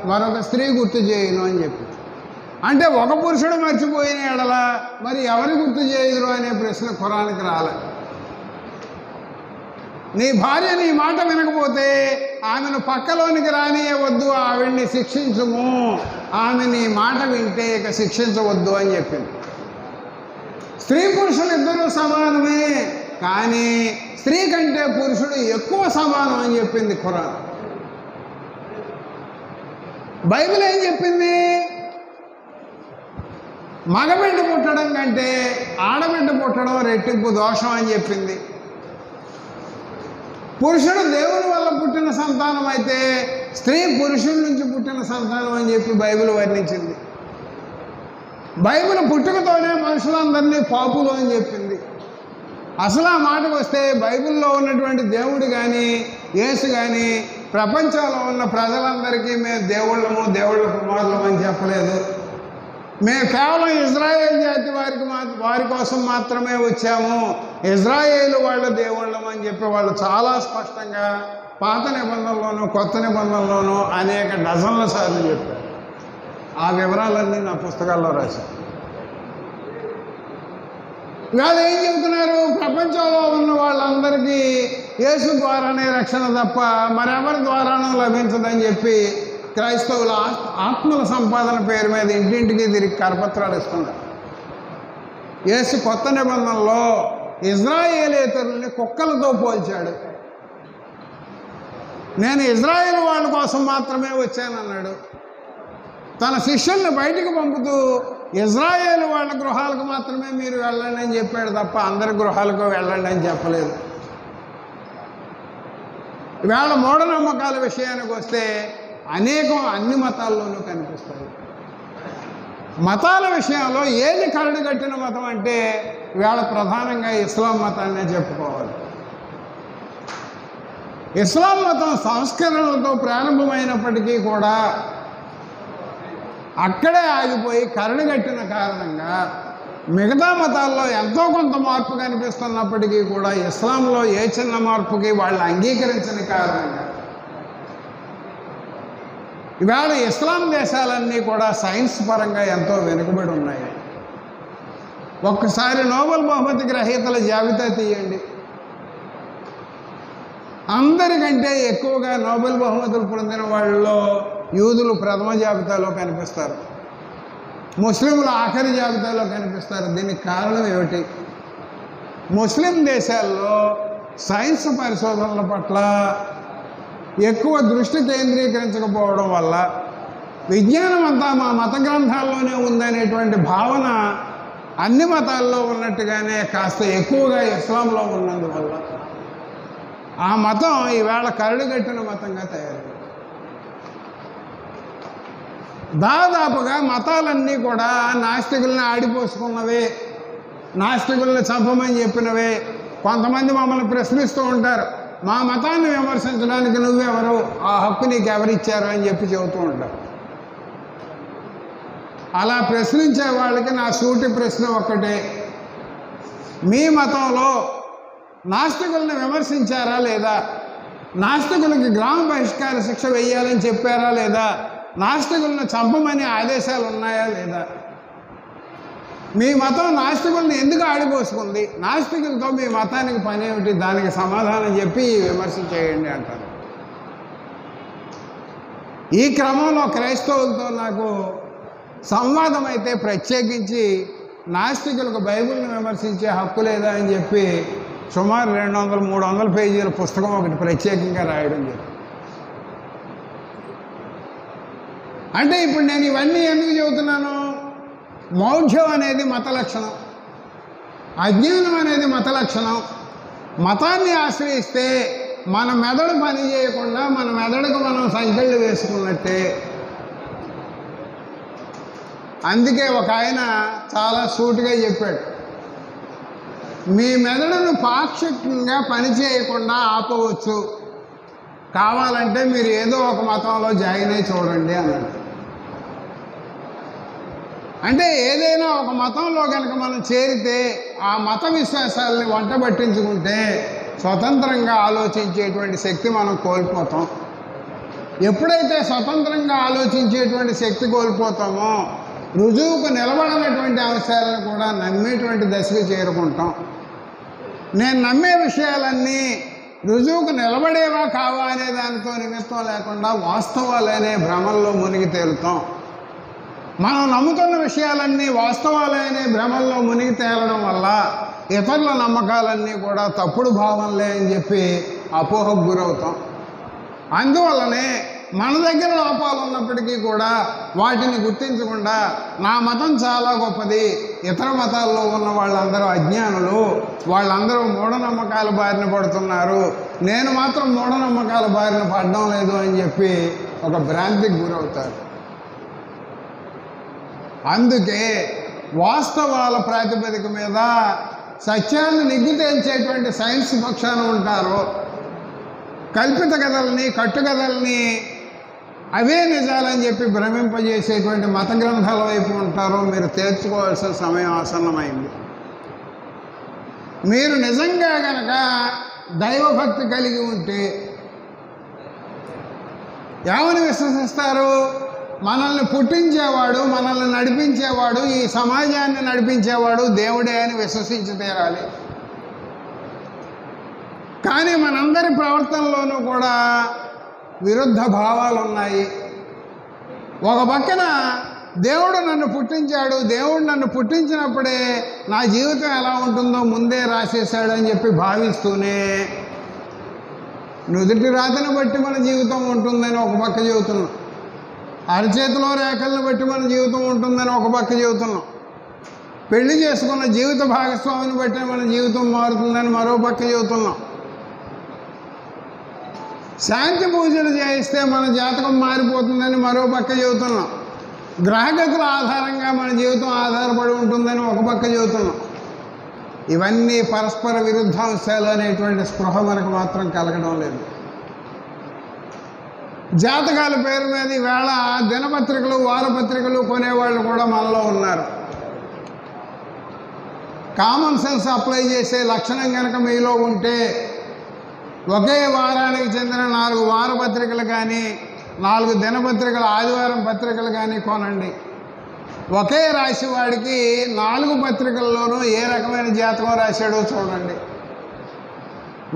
మరొక స్త్రీ గుర్తు చేయను అని చెప్పి. అంటే ఒక పురుషుడు మర్చిపోయిన ఎడల మరి ఎవరు గుర్తు చేయరు అనే ప్రశ్న ఖురాన్కి రాలే. నీ భార్య నీ మాట వినకపోతే ఆమెను పక్కలోనికి రానియవద్దు, ఆవిడ్ని శిక్షించుము. ఆమె నీ మాట వింటే ఇక శిక్షించవద్దు అని చెప్పింది. స్త్రీ పురుషులు ఇద్దరూ సమానమే, కానీ స్త్రీ కంటే పురుషుడు ఎక్కువ సమానం అని చెప్పింది ఖురాన్. బైబిల్ ఏం చెప్పింది? మగబిడ్డ పుట్టడం కంటే ఆడబిడ్డ పుట్టడం రెట్టింపు దోషం అని చెప్పింది. పురుషుడు దేవుని వల్ల పుట్టిన సంతానం అయితే స్త్రీ పురుషుడి నుంచి పుట్టిన సంతానం అని చెప్పి బైబిల్ వర్ణించింది. బైబిల్ పుట్టుకతోనే మనుషులందరినీ పాపులు అని చెప్పింది. అసలు ఆ మాటకు వస్తే బైబిల్లో ఉన్నటువంటి దేవుడు కానీ యేసు కానీ ప్రపంచంలో ఉన్న ప్రజలందరికీ మేము దేవుళ్ళ కుమారులము అని చెప్పలేదు. మేము కేవలం ఇజ్రాయేల్ జాతి వారి కోసం మాత్రమే వచ్చాము, ఇజ్రాయేలు వాళ్ళ దేవుళ్ళము అని చెప్పి వాళ్ళు చాలా స్పష్టంగా పాత నిబంధనలోను కొత్త నిబంధనలోను అనేక డజన్ల సార్లు చెప్పారు. ఆ వివరాలన్నీ నా పుస్తకాల్లో రాశారు. వాళ్ళు ఏం చెబుతున్నారు? ప్రపంచంలో ఉన్న వాళ్ళందరికీ యేసు ద్వారానే రక్షణ తప్ప మరెవరి ద్వారానూ లభించదని చెప్పి క్రైస్తవుల ఆత్మల సంపాదన పేరు మీద ఇంటింటికి తిరిగి కరపత్రాలు ఇస్తున్నారు. యేసు కొత్త నిబంధనలో ఇజ్రాయేలీతరుల్ని కుక్కలతో పోల్చాడు. నేను ఇజ్రాయేల్ వాళ్ళ కోసం మాత్రమే వచ్చానన్నాడు. తన శిష్యుల్ని బయటికి పంపుతూ ఇజ్రాయేల్ వాళ్ళ గృహాలకు మాత్రమే మీరు వెళ్ళండి అని చెప్పాడు తప్ప అందరి గృహాలకు వెళ్ళండి అని చెప్పలేదు. ఇవాళ మూఢనమ్మకాల విషయానికి వస్తే అన్ని మతాల్లోనూ కనిపిస్తాయి. మతాల విషయంలో ఏది కరడు కట్టిన మతం అంటే ఇవాళ ప్రధానంగా ఇస్లాం మతాన్నే చెప్పుకోవాలి. ఇస్లాం మతం సంస్కరణలతో ప్రారంభమైనప్పటికీ కూడా అక్కడే ఆగిపోయి కరడు కట్టిన కారణంగా మిగతా మతాల్లో ఎంతో కొంత మార్పు కనిపిస్తున్నప్పటికీ కూడా ఇస్లాంలో ఏ చిన్న మార్పుకి వాళ్ళు అంగీకరించని కారణంగా ఇవాళ ఇస్లాం దేశాలన్నీ కూడా సైన్స్ పరంగా ఎంతో వెనుకబడి ఉన్నాయి. ఒక్కసారి నోబెల్ బహుమతి గ్రహీతల జాబితా తీయండి. అందరికంటే ఎక్కువగా నోబెల్ బహుమతులు పొందిన వాళ్ళలో యూదులు ప్రథమ జాబితాలో కనిపిస్తారు, ముస్లింలు ఆఖరి జాబితాలో కనిపిస్తారు. దీనికి కారణం ఏమిటి? ముస్లిం దేశాల్లో సైన్స్ పరిశోధనల పట్ల ఎక్కువ దృష్టి కేంద్రీకరించకపోవడం వల్ల విజ్ఞానం అంతా మా మత గ్రంథాల్లోనే ఉందనేటువంటి భావన అన్ని మతాల్లో ఉన్నట్టుగానే కాస్త ఎక్కువగా ఇస్లాంలో ఉన్నందువల్ల ఆ మతం ఈవేళ కరడుగట్టిన మతంగా తయారైంది. దాదాపుగా మతాలన్నీ కూడా నాస్తికుల్ని ఆడిపోసుకున్నవే, నాస్తికుల్ని చంపమని చెప్పినవే. కొంతమంది మమ్మల్ని ప్రశ్నిస్తూ ఉంటారు, మా మతాన్ని విమర్శించడానికి నువ్వెవరు, ఆ హక్కు నీకు ఎవరిచ్చారు అని చెప్పి చెబుతూ ఉంటారు. అలా ప్రశ్నించే వాళ్ళకి నా సూటి ప్రశ్న ఒక్కటే, మీ మతంలో నాస్తికుల్ని విమర్శించారా లేదా? నాస్తికులకి గ్రామ బహిష్కార శిక్ష వేయాలని చెప్పారా లేదా? నాస్తికులను చంపమని ఆదేశాలు ఉన్నాయా లేదా? మీ మతం నాస్తికుల్ని ఎందుకు ఆడిపోసుకుంది? నాస్తికులతో మీ మతానికి పని ఏమిటి? దానికి సమాధానం చెప్పి విమర్శ చేయండి అంటారు. ఈ క్రమంలో క్రైస్తవులతో నాకు సంవాదం అయితే ప్రత్యేకించి నాస్తికులకు బైబిల్ని విమర్శించే హక్కు లేదా అని చెప్పి సుమారు 200-300 పేజీల పుస్తకం ఒకటి ప్రత్యేకంగా రాయడం జరిగింది. అంటే ఇప్పుడు నేను ఇవన్నీ ఎందుకు చెబుతున్నాను? మౌఢ్యం అనేది మత లక్షణం, అజ్ఞానం అనేది మత లక్షణం. మతాన్ని ఆశ్రయిస్తే మన మెదడు పని చేయకుండా మన మెదడుకు మనం సంకెళ్ళు వేసుకున్నట్టే. అందుకే ఒక ఆయన చాలా సూటిగా చెప్పాడు, మీ మెదడును పాక్షికంగా పని చేయకుండా ఆపవచ్చు, కావాలంటే మీరు ఏదో ఒక మతంలో జాయిన్ అయి చూడండి అన్నాడు. అంటే ఏదైనా ఒక మతంలో కనుక మనం చేరితే ఆ మత విశ్వాసాలని వంట పట్టించుకుంటే స్వతంత్రంగా ఆలోచించేటువంటి శక్తి మనం కోల్పోతాం. ఎప్పుడైతే స్వతంత్రంగా ఆలోచించేటువంటి శక్తి కోల్పోతామో రుజువుకు నిలబడినటువంటి అంశాలను కూడా నమ్మేటువంటి దశకు చేరుకుంటాం. నేను నమ్మే విషయాలన్నీ రుజువుకు నిలబడేవా కావా అనే దానితో నిమిత్తం లేకుండా వాస్తవాలనే భ్రమల్లో మునిగి తేలుతాం. మనం నమ్ముతున్న విషయాలన్నీ వాస్తవాలనే భ్రమల్లో మునిగి తేలడం వల్ల ఇతరుల నమ్మకాలన్నీ కూడా తప్పుడు భావనలే అని చెప్పి అపోహకు గురవుతాం. అందువల్లనే మన దగ్గర లోపాలు ఉన్నప్పటికీ కూడా వాటిని గుర్తించకుండా నా మతం చాలా గొప్పది, ఇతర మతాల్లో ఉన్న వాళ్ళందరూ అజ్ఞానులు, వాళ్ళందరూ మూఢనమ్మకాల బారిన పడుతున్నారు, నేను మాత్రం మూఢనమ్మకాల బారిన పడడం లేదు అని చెప్పి ఒక భ్రాంతికి గురవుతారు. అందుకే వాస్తవాల ప్రాతిపదిక మీద సత్యాన్ని నిగ్గు తేల్చేటువంటి సైన్స్ పక్షాన ఉంటారు. కల్పిత కథల్ని, కట్టుకథల్ని అవే నిజాలని చెప్పి భ్రమింపజేసేటువంటి మత గ్రంథాల వైపు ఉంటారో మీరు తేల్చుకోవాల్సిన సమయం ఆసన్నమైంది. మీరు నిజంగా గనక దైవభక్తి కలిగి ఉంటే ఏమని విశ్వసిస్తారు? మనల్ని పుట్టించేవాడు, మనల్ని నడిపించేవాడు, ఈ సమాజాన్ని నడిపించేవాడు దేవుడే అని విశ్వసించి తీరాలి. కానీ మనందరి ప్రవర్తనలోనూ కూడా విరుద్ధ భావాలు ఉన్నాయి. ఒక పక్కన దేవుడు నన్ను పుట్టించాడు, దేవుడు నన్ను పుట్టించినప్పుడే నా జీవితం ఎలా ఉంటుందో ముందే రాసేశాడు అని చెప్పి భావిస్తూనే నుదుటి రాతను బట్టి మన జీవితం ఉంటుందని ఒక పక్క చెబుతున్నాం, అరచేతిలో రేఖలను బట్టి మన జీవితం ఉంటుందని ఒక పక్క చెబుతున్నాం, పెళ్లి చేసుకున్న జీవిత భాగస్వామిని బట్టి మన జీవితం మారుతుందని మరో పక్క చెబుతున్నాం, శాంతి పూజలు చేయిస్తే మన జాతకం మారిపోతుందని మరో పక్క చెబుతున్నాం, గ్రహగతుల ఆధారంగా మన జీవితం ఆధారపడి ఉంటుందని ఒక పక్క చెబుతున్నాం. ఇవన్నీ పరస్పర విరుద్ధాంశాలు అనేటువంటి స్పృహ మనకు మాత్రం కలగడం లేదు. జాతకాల పేరు మీద ఈవేళ దినపత్రికలు, వారపత్రికలు కొనేవాళ్ళు కూడా మనలో ఉన్నారు. కామన్ సెన్స్ అప్లై చేసే లక్షణం కనుక మీలో ఉంటే ఒకే వారానికి చెందిన 4 వారపత్రికలు కానీ 4 దినపత్రికల ఆదివారం పత్రికలు కానీ కొనండి. ఒకే రాశి వాడికి 4 పత్రికల్లోనూ ఏ రకమైన జాతకం రాశాడో చూడండి.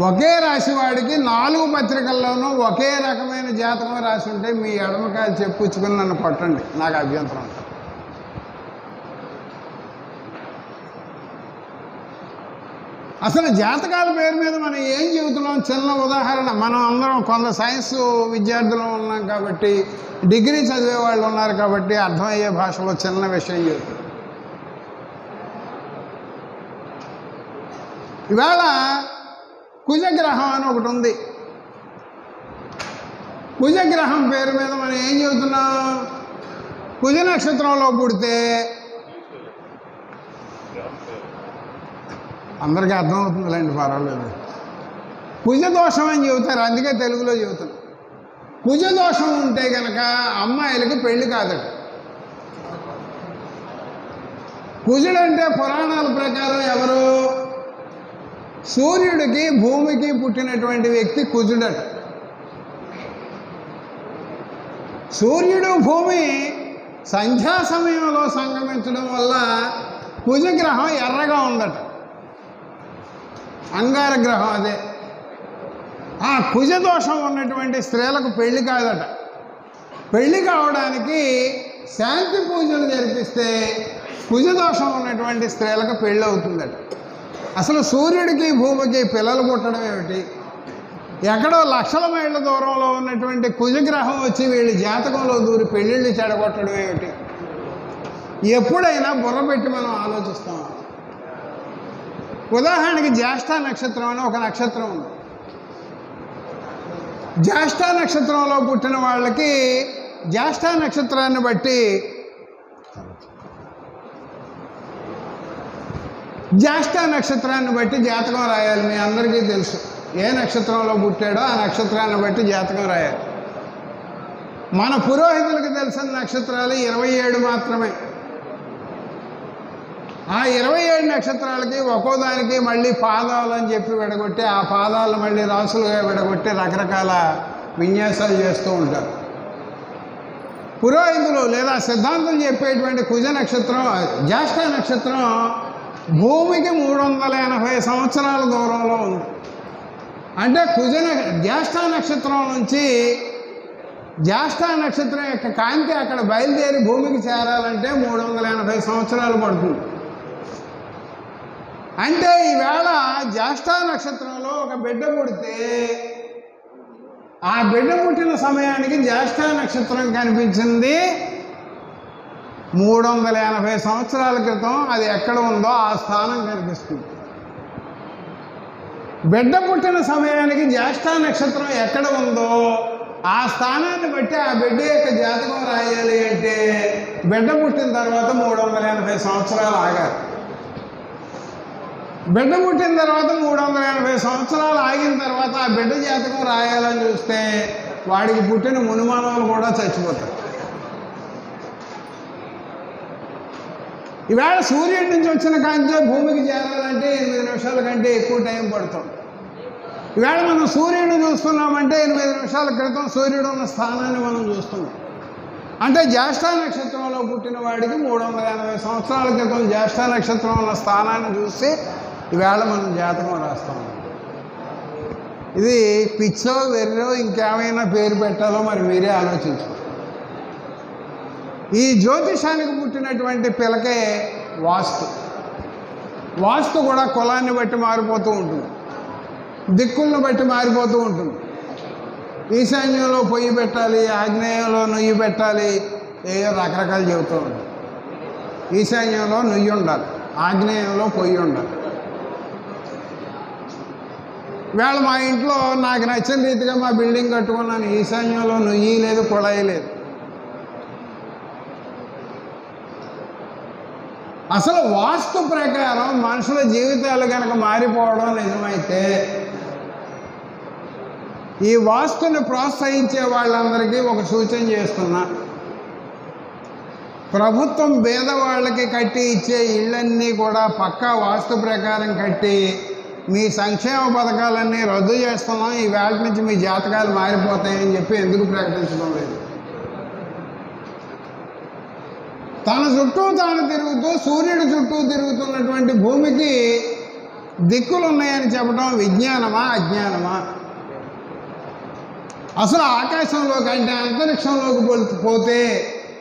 ఒకే రాశి వాడికి 4 పత్రికల్లోనూ ఒకే రకమైన జాతకం రాసి ఉంటే మీ ఎడమకాయలు చెప్పుచ్చుకుని నన్ను కొట్టండి, నాకు అభ్యంతరం. అసలు జాతకాల పేరు మీద మనం ఏం చెబుతున్నాం? చిన్న ఉదాహరణ, మనం అందరం కొంత సైన్స్ విద్యార్థులు ఉన్నాం కాబట్టి, డిగ్రీ చదివే వాళ్ళు ఉన్నారు కాబట్టి అర్థమయ్యే భాషలో చిన్న విషయం చెబుతాం. ఇవాళ కుజగ్రహం అని ఒకటి ఉంది. కుజగ్రహం పేరు మీద మనం ఏం చెబుతున్నాం? కుజ నక్షత్రంలో పుడితే అందరికీ అర్థమవుతుందిలేండి, పర్వాలేదు. కుజదోషం అని చెబుతారు, అందుకే తెలుగులో చెబుతాను. కుజదోషం ఉంటే కనుక అమ్మాయిలకి పెళ్లి కాదట. కుజుడంటే పురాణాల ప్రకారం ఎవరు? సూర్యుడికి భూమికి పుట్టినటువంటి వ్యక్తి కుజుడట. సూర్యుడు భూమి సంధ్యా సమయంలో సంగమించడం వల్ల కుజగ్రహం ఎర్రగా ఉందట. అంగార గ్రహం అదే. ఆ కుజదోషం ఉన్నటువంటి స్త్రీలకు పెళ్లి కాదట. పెళ్లి కావడానికి శాంతి పూజలు జరిపిస్తే కుజదోషం ఉన్నటువంటి స్త్రీలకు పెళ్ళి అవుతుందట. అసలు సూర్యుడికి భూమికి పిల్లలు పుట్టడం ఏమిటి? ఎక్కడో లక్షల మైళ్ళ దూరంలో ఉన్నటువంటి కుజగ్రహం వచ్చి వీళ్ళ జాతకంలో దూరి పెళ్ళిళ్ళు చెడగొట్టడం ఏమిటి? ఎప్పుడైనా బుర్ర పెట్టి మనం ఆలోచిస్తాం. ఉదాహరణకి జ్యేష్ఠ నక్షత్రం అని ఒక నక్షత్రం ఉంది. జ్యేష్ఠ నక్షత్రంలో పుట్టిన వాళ్ళకి జ్యేష్ఠ నక్షత్రాన్ని బట్టి జాతకం రాయాలి. మీ అందరికీ తెలుసు ఏ నక్షత్రంలో పుట్టాడో ఆ నక్షత్రాన్ని బట్టి జాతకం రాయాలి. మన పురోహితులకు తెలిసిన నక్షత్రాలు 27 మాత్రమే. ఆ 27 నక్షత్రాలకి ఒక్కో దానికి మళ్ళీ పాదాలు అని చెప్పి విడగొట్టి, ఆ పాదాలు మళ్ళీ రాసులుగా విడగొట్టి రకరకాల విన్యాసాలు చేస్తూ ఉంటారు పురోహితులు. లేదా సిద్ధాంతం చెప్పేటువంటి కుజ నక్షత్రం, జ్యేష్ఠ నక్షత్రం భూమికి 380 సంవత్సరాల దూరంలో ఉంది. అంటే జ్యేష్ఠ నక్షత్రం నుంచి జ్యేష్ఠ నక్షత్రం యొక్క కాంతి అక్కడ బయలుదేరి భూమికి చేరాలంటే 380 సంవత్సరాలు పడుతుంది. అంటే ఈవేళ జ్యేష్ఠ నక్షత్రంలో ఒక బిడ్డ పుడితే ఆ బిడ్డ పుట్టిన సమయానికి జ్యేష్ఠ నక్షత్రం కనిపించింది 380 సంవత్సరాల క్రితం. అది ఎక్కడ ఉందో ఆ స్థానం కనిపిస్తుంది. బిడ్డ పుట్టిన సమయానికి జ్యేష్ఠ నక్షత్రం ఎక్కడ ఉందో ఆ స్థానాన్ని బట్టి ఆ బిడ్డ యొక్క జాతకం రాయాలి అంటే బిడ్డ పుట్టిన తర్వాత 380 సంవత్సరాలు ఆగాలి. బిడ్డ పుట్టిన తర్వాత 380 సంవత్సరాలు ఆగిన తర్వాత ఆ బిడ్డ జాతకం రాయాలని చూస్తే వాడికి పుట్టిన మునిమానవులు కూడా చచ్చిపోతారు. ఈవేళ సూర్యుడి నుంచి వచ్చిన కాంతి భూమికి చేరాలంటే 8 నిమిషాల కంటే ఎక్కువ టైం పడుతుంది. ఈవేళ మనం సూర్యుడిని చూస్తున్నామంటే 8 నిమిషాల క్రితం సూర్యుడు ఉన్న స్థానాన్ని మనం చూస్తున్నాం. అంటే జ్యేష్ఠ నక్షత్రంలో పుట్టిన వాడికి 380 సంవత్సరాల క్రితం జ్యేష్ఠ నక్షత్రం ఉన్న స్థానాన్ని చూసి ఈవేళ మనం జాతకం రాస్తాం. ఇది పిచ్చో వెర్రో ఇంకేమైనా పేరు పెట్టాలో మరి మీరే ఆలోచించుకోండి. ఈ జ్యోతిషానికి పుట్టినటువంటి పిలకే వాస్తు. వాస్తు కూడా కులాన్ని బట్టి మారిపోతూ ఉంటుంది, దిక్కులను బట్టి మారిపోతూ ఉంటుంది. ఈశాన్యంలో పొయ్యి పెట్టాలి, ఆగ్నేయంలో నుయ్యి పెట్టాలి, ఏదో రకరకాలు చెబుతూ ఉంటాయి. ఈశాన్యంలో నుయ్యి ఉండాలి, ఆగ్నేయంలో పొయ్యి ఉండాలి. వేళ మా ఇంట్లో నాకు నచ్చిన రీతిగా మా బిల్డింగ్ కట్టుకున్నాను. ఈశాన్యంలో నుయ్యి లేదు, కుళాయి లేదు. అసలు వాస్తు ప్రకారం మనుషుల జీవితాలు కనుక మారిపోవడం నిజమైతే ఈ వాస్తుని ప్రోత్సహించే వాళ్ళందరికీ ఒక సూచన చేస్తున్నా. ప్రభుత్వం పేదవాళ్ళకి కట్టి ఇచ్చే ఇళ్ళన్నీ కూడా పక్కా వాస్తు ప్రకారం కట్టి మీ సంక్షేమ పథకాలన్నీ రద్దు చేస్తున్నాం, ఈ వేళ నుంచి మీ జాతకాలు మారిపోతాయని చెప్పి ఎందుకు ప్రకటించడం లేదు? తన చుట్టూ తాను తిరుగుతూ సూర్యుడి చుట్టూ తిరుగుతున్నటువంటి భూమికి దిక్కులు ఉన్నాయని చెప్పడం విజ్ఞానమా అజ్ఞానమా? అసలు ఆకాశంలో కంటే అంతరిక్షంలోకి పోతే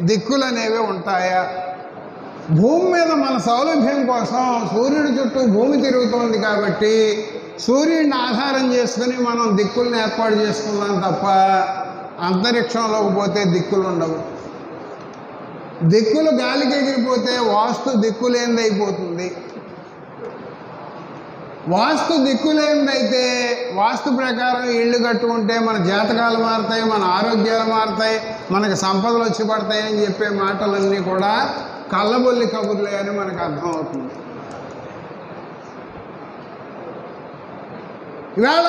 దిక్కులు అనేవి ఉంటాయా? భూమి మీద మన సౌలభ్యం కోసం సూర్యుడి చుట్టూ భూమి తిరుగుతోంది కాబట్టి సూర్యుడిని ఆధారం చేసుకుని మనం దిక్కులను ఏర్పాటు చేసుకున్నాం తప్ప అంతరిక్షంలోకి పోతే దిక్కులు ఉండవు. దిక్కులు గాలికి ఎగిరిపోతే వాస్తు దిక్కులేనిదైపోతుంది. వాస్తు దిక్కులేనిదైతే వాస్తు ప్రకారం ఇళ్ళు కట్టుకుంటే మన జాతకాలు మారుతాయి, మన ఆరోగ్యాలు మారుతాయి, మనకు సంపదలు వచ్చి పడతాయి అని చెప్పే మాటలన్నీ కూడా కళ్ళబొల్లి కబుర్లే అని మనకు అర్థమవుతుంది. ఇవాళ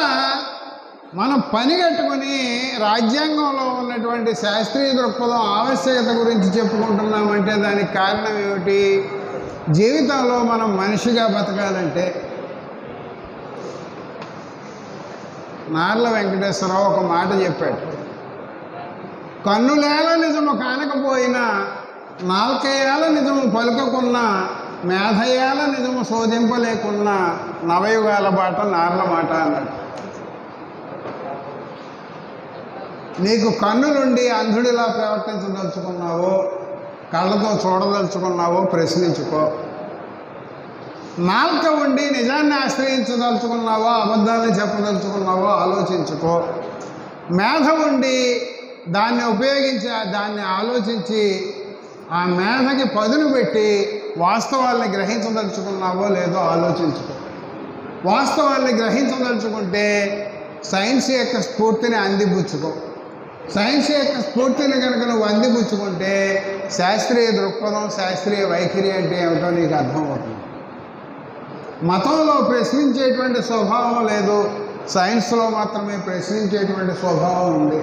మనం పని కట్టుకుని రాజ్యాంగంలో ఉన్నటువంటి శాస్త్రీయ దృక్పథం ఆవశ్యకత గురించి చెప్పుకుంటున్నామంటే దానికి కారణం ఏమిటి? జీవితంలో మనం మనిషిగా బతకాలంటే నార్ల వెంకటేశ్వరరావు ఒక మాట చెప్పాడు. కన్నులేల నిజము కానకపోయినా, నాల్కేయాల నిజము పలుకకున్నా, మేధయాల నిజము శోధింపలేకున్నా, నవయుగాల బాట నార్ల మాట అన్నాడు. నీకు కన్నులుండి అంధుడిలా ప్రవర్తించదలుచుకున్నావో, కళ్ళతో చూడదలుచుకున్నావో ప్రశ్నించుకో. నాల్క ఉండి నిజాన్ని ఆశ్రయించదలుచుకున్నావో, అబద్ధాన్ని చెప్పదలుచుకున్నావో ఆలోచించుకో. మేధ ఉండి దాన్ని ఉపయోగించి దాన్ని ఆలోచించి ఆ మేధకి పదును పెట్టి వాస్తవాల్ని గ్రహించదలుచుకున్నావో లేదో ఆలోచించుకో. వాస్తవాల్ని గ్రహించదలుచుకుంటే సైన్స్ యొక్క స్ఫూర్తిని అందిపుచ్చుకో. సైన్స్ యొక్క స్ఫూర్తిని కనుక నువ్వు అందిపుచ్చుకుంటే శాస్త్రీయ దృక్పథం, శాస్త్రీయ వైఖరి అంటే ఏమిటో నీకు అర్థమవుతుంది. మతంలో ప్రశ్నించేటువంటి స్వభావం లేదు, సైన్స్లో మాత్రమే ప్రశ్నించేటువంటి స్వభావం ఉంది.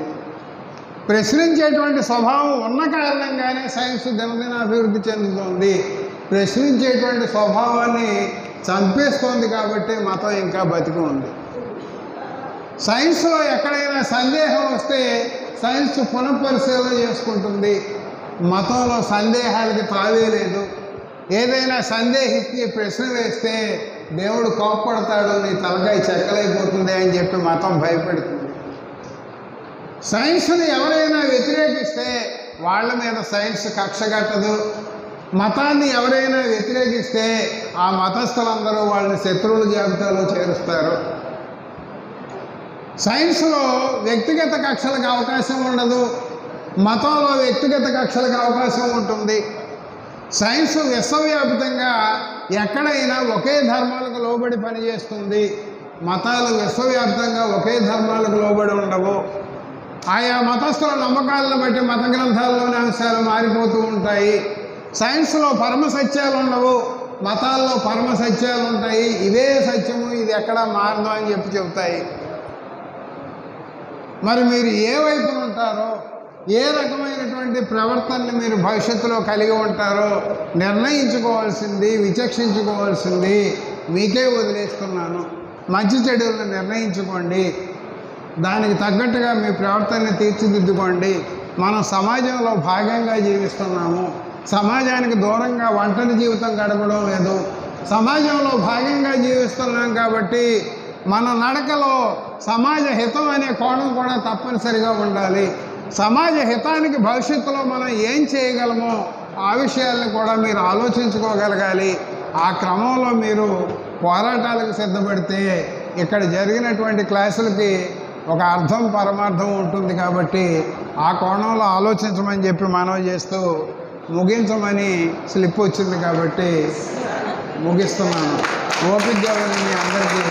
ప్రశ్నించేటువంటి స్వభావం ఉన్న కారణంగానే సైన్స్ దినదిన అభివృద్ధి చెందుతోంది. ప్రశ్నించేటువంటి స్వభావాన్ని చంపేస్తోంది కాబట్టి మతం ఇంకా బతికి ఉంది. సైన్స్లో ఎక్కడైనా సందేహం వస్తే సైన్స్ పునఃపరిశీలన చేసుకుంటుంది. మతంలో సందేహాలకి తావే లేదు. ఏదైనా సందేహించి ప్రశ్న వేస్తే దేవుడు కోప్పడతాడు, నీ తలకాయ చెక్కలైపోతుంది అని చెప్పి మతం భయపెడుతుంది. సైన్స్ని ఎవరైనా వ్యతిరేకిస్తే వాళ్ళ మీద సైన్స్ కక్ష కట్టదు. మతాన్ని ఎవరైనా వ్యతిరేకిస్తే ఆ మతస్థులందరూ వాళ్ళని శత్రువుల జాబితాలో చేరుస్తారు. సైన్స్లో వ్యక్తిగత కక్షలకు అవకాశం ఉండదు, మతంలో వ్యక్తిగత కక్షలకు అవకాశం ఉంటుంది. సైన్స్ విశ్వవ్యాప్తంగా ఎక్కడైనా ఒకే ధర్మాలకు లోబడి పనిచేస్తుంది. మతాలు విశ్వవ్యాప్తంగా ఒకే ధర్మాలకు లోబడి ఉండవు. ఆయా మతస్థుల నమ్మకాలను బట్టి మత గ్రంథాల్లోని అంశాలు మారిపోతూ ఉంటాయి. సైన్స్లో పరమ సత్యాలు ఉండవు, మతాల్లో పరమ సత్యాలు ఉంటాయి, ఇదే సత్యము, ఇది ఎక్కడా మారదు అని చెప్తాయి. మరి మీరు ఏ వైపున ఉంటారో, ఏ రకమైనటువంటి ప్రవర్తనని మీరు భవిష్యత్తులో కలిగి ఉంటారో నిర్ణయించుకోవాల్సింది, విచక్షించుకోవాల్సింది మీకే వదిలేస్తున్నాను. మంచి చెడులను నిర్ణయించుకోండి, దానికి తగ్గట్టుగా మీ ప్రవర్తనని తీర్చిదిద్దుకోండి. మనం సమాజంలో భాగంగా జీవిస్తున్నాము, సమాజానికి దూరంగా ఒంటరి జీవితం గడపడం లేదు. సమాజంలో భాగంగా జీవిస్తున్నాం కాబట్టి మన నడకలో సమాజ హితం అనే కోణం కూడా తప్పనిసరిగా ఉండాలి. సమాజ హితానికి భవిష్యత్తులో మనం ఏం చేయగలమో ఆ విషయాలను కూడా మీరు ఆలోచించుకోగలగాలి. ఆ క్రమంలో మీరు పోరాటాలకు సిద్ధపడితే ఇక్కడ జరిగినటువంటి క్లాసులకి ఒక అర్థం పరమార్థం ఉంటుంది. కాబట్టి ఆ కోణంలో ఆలోచించమని చెప్పి మనవి చేస్తూ ముగించమని స్లిప్ వచ్చింది కాబట్టి ముగిస్తున్నాను. ఓపికగా మీ అందరికీ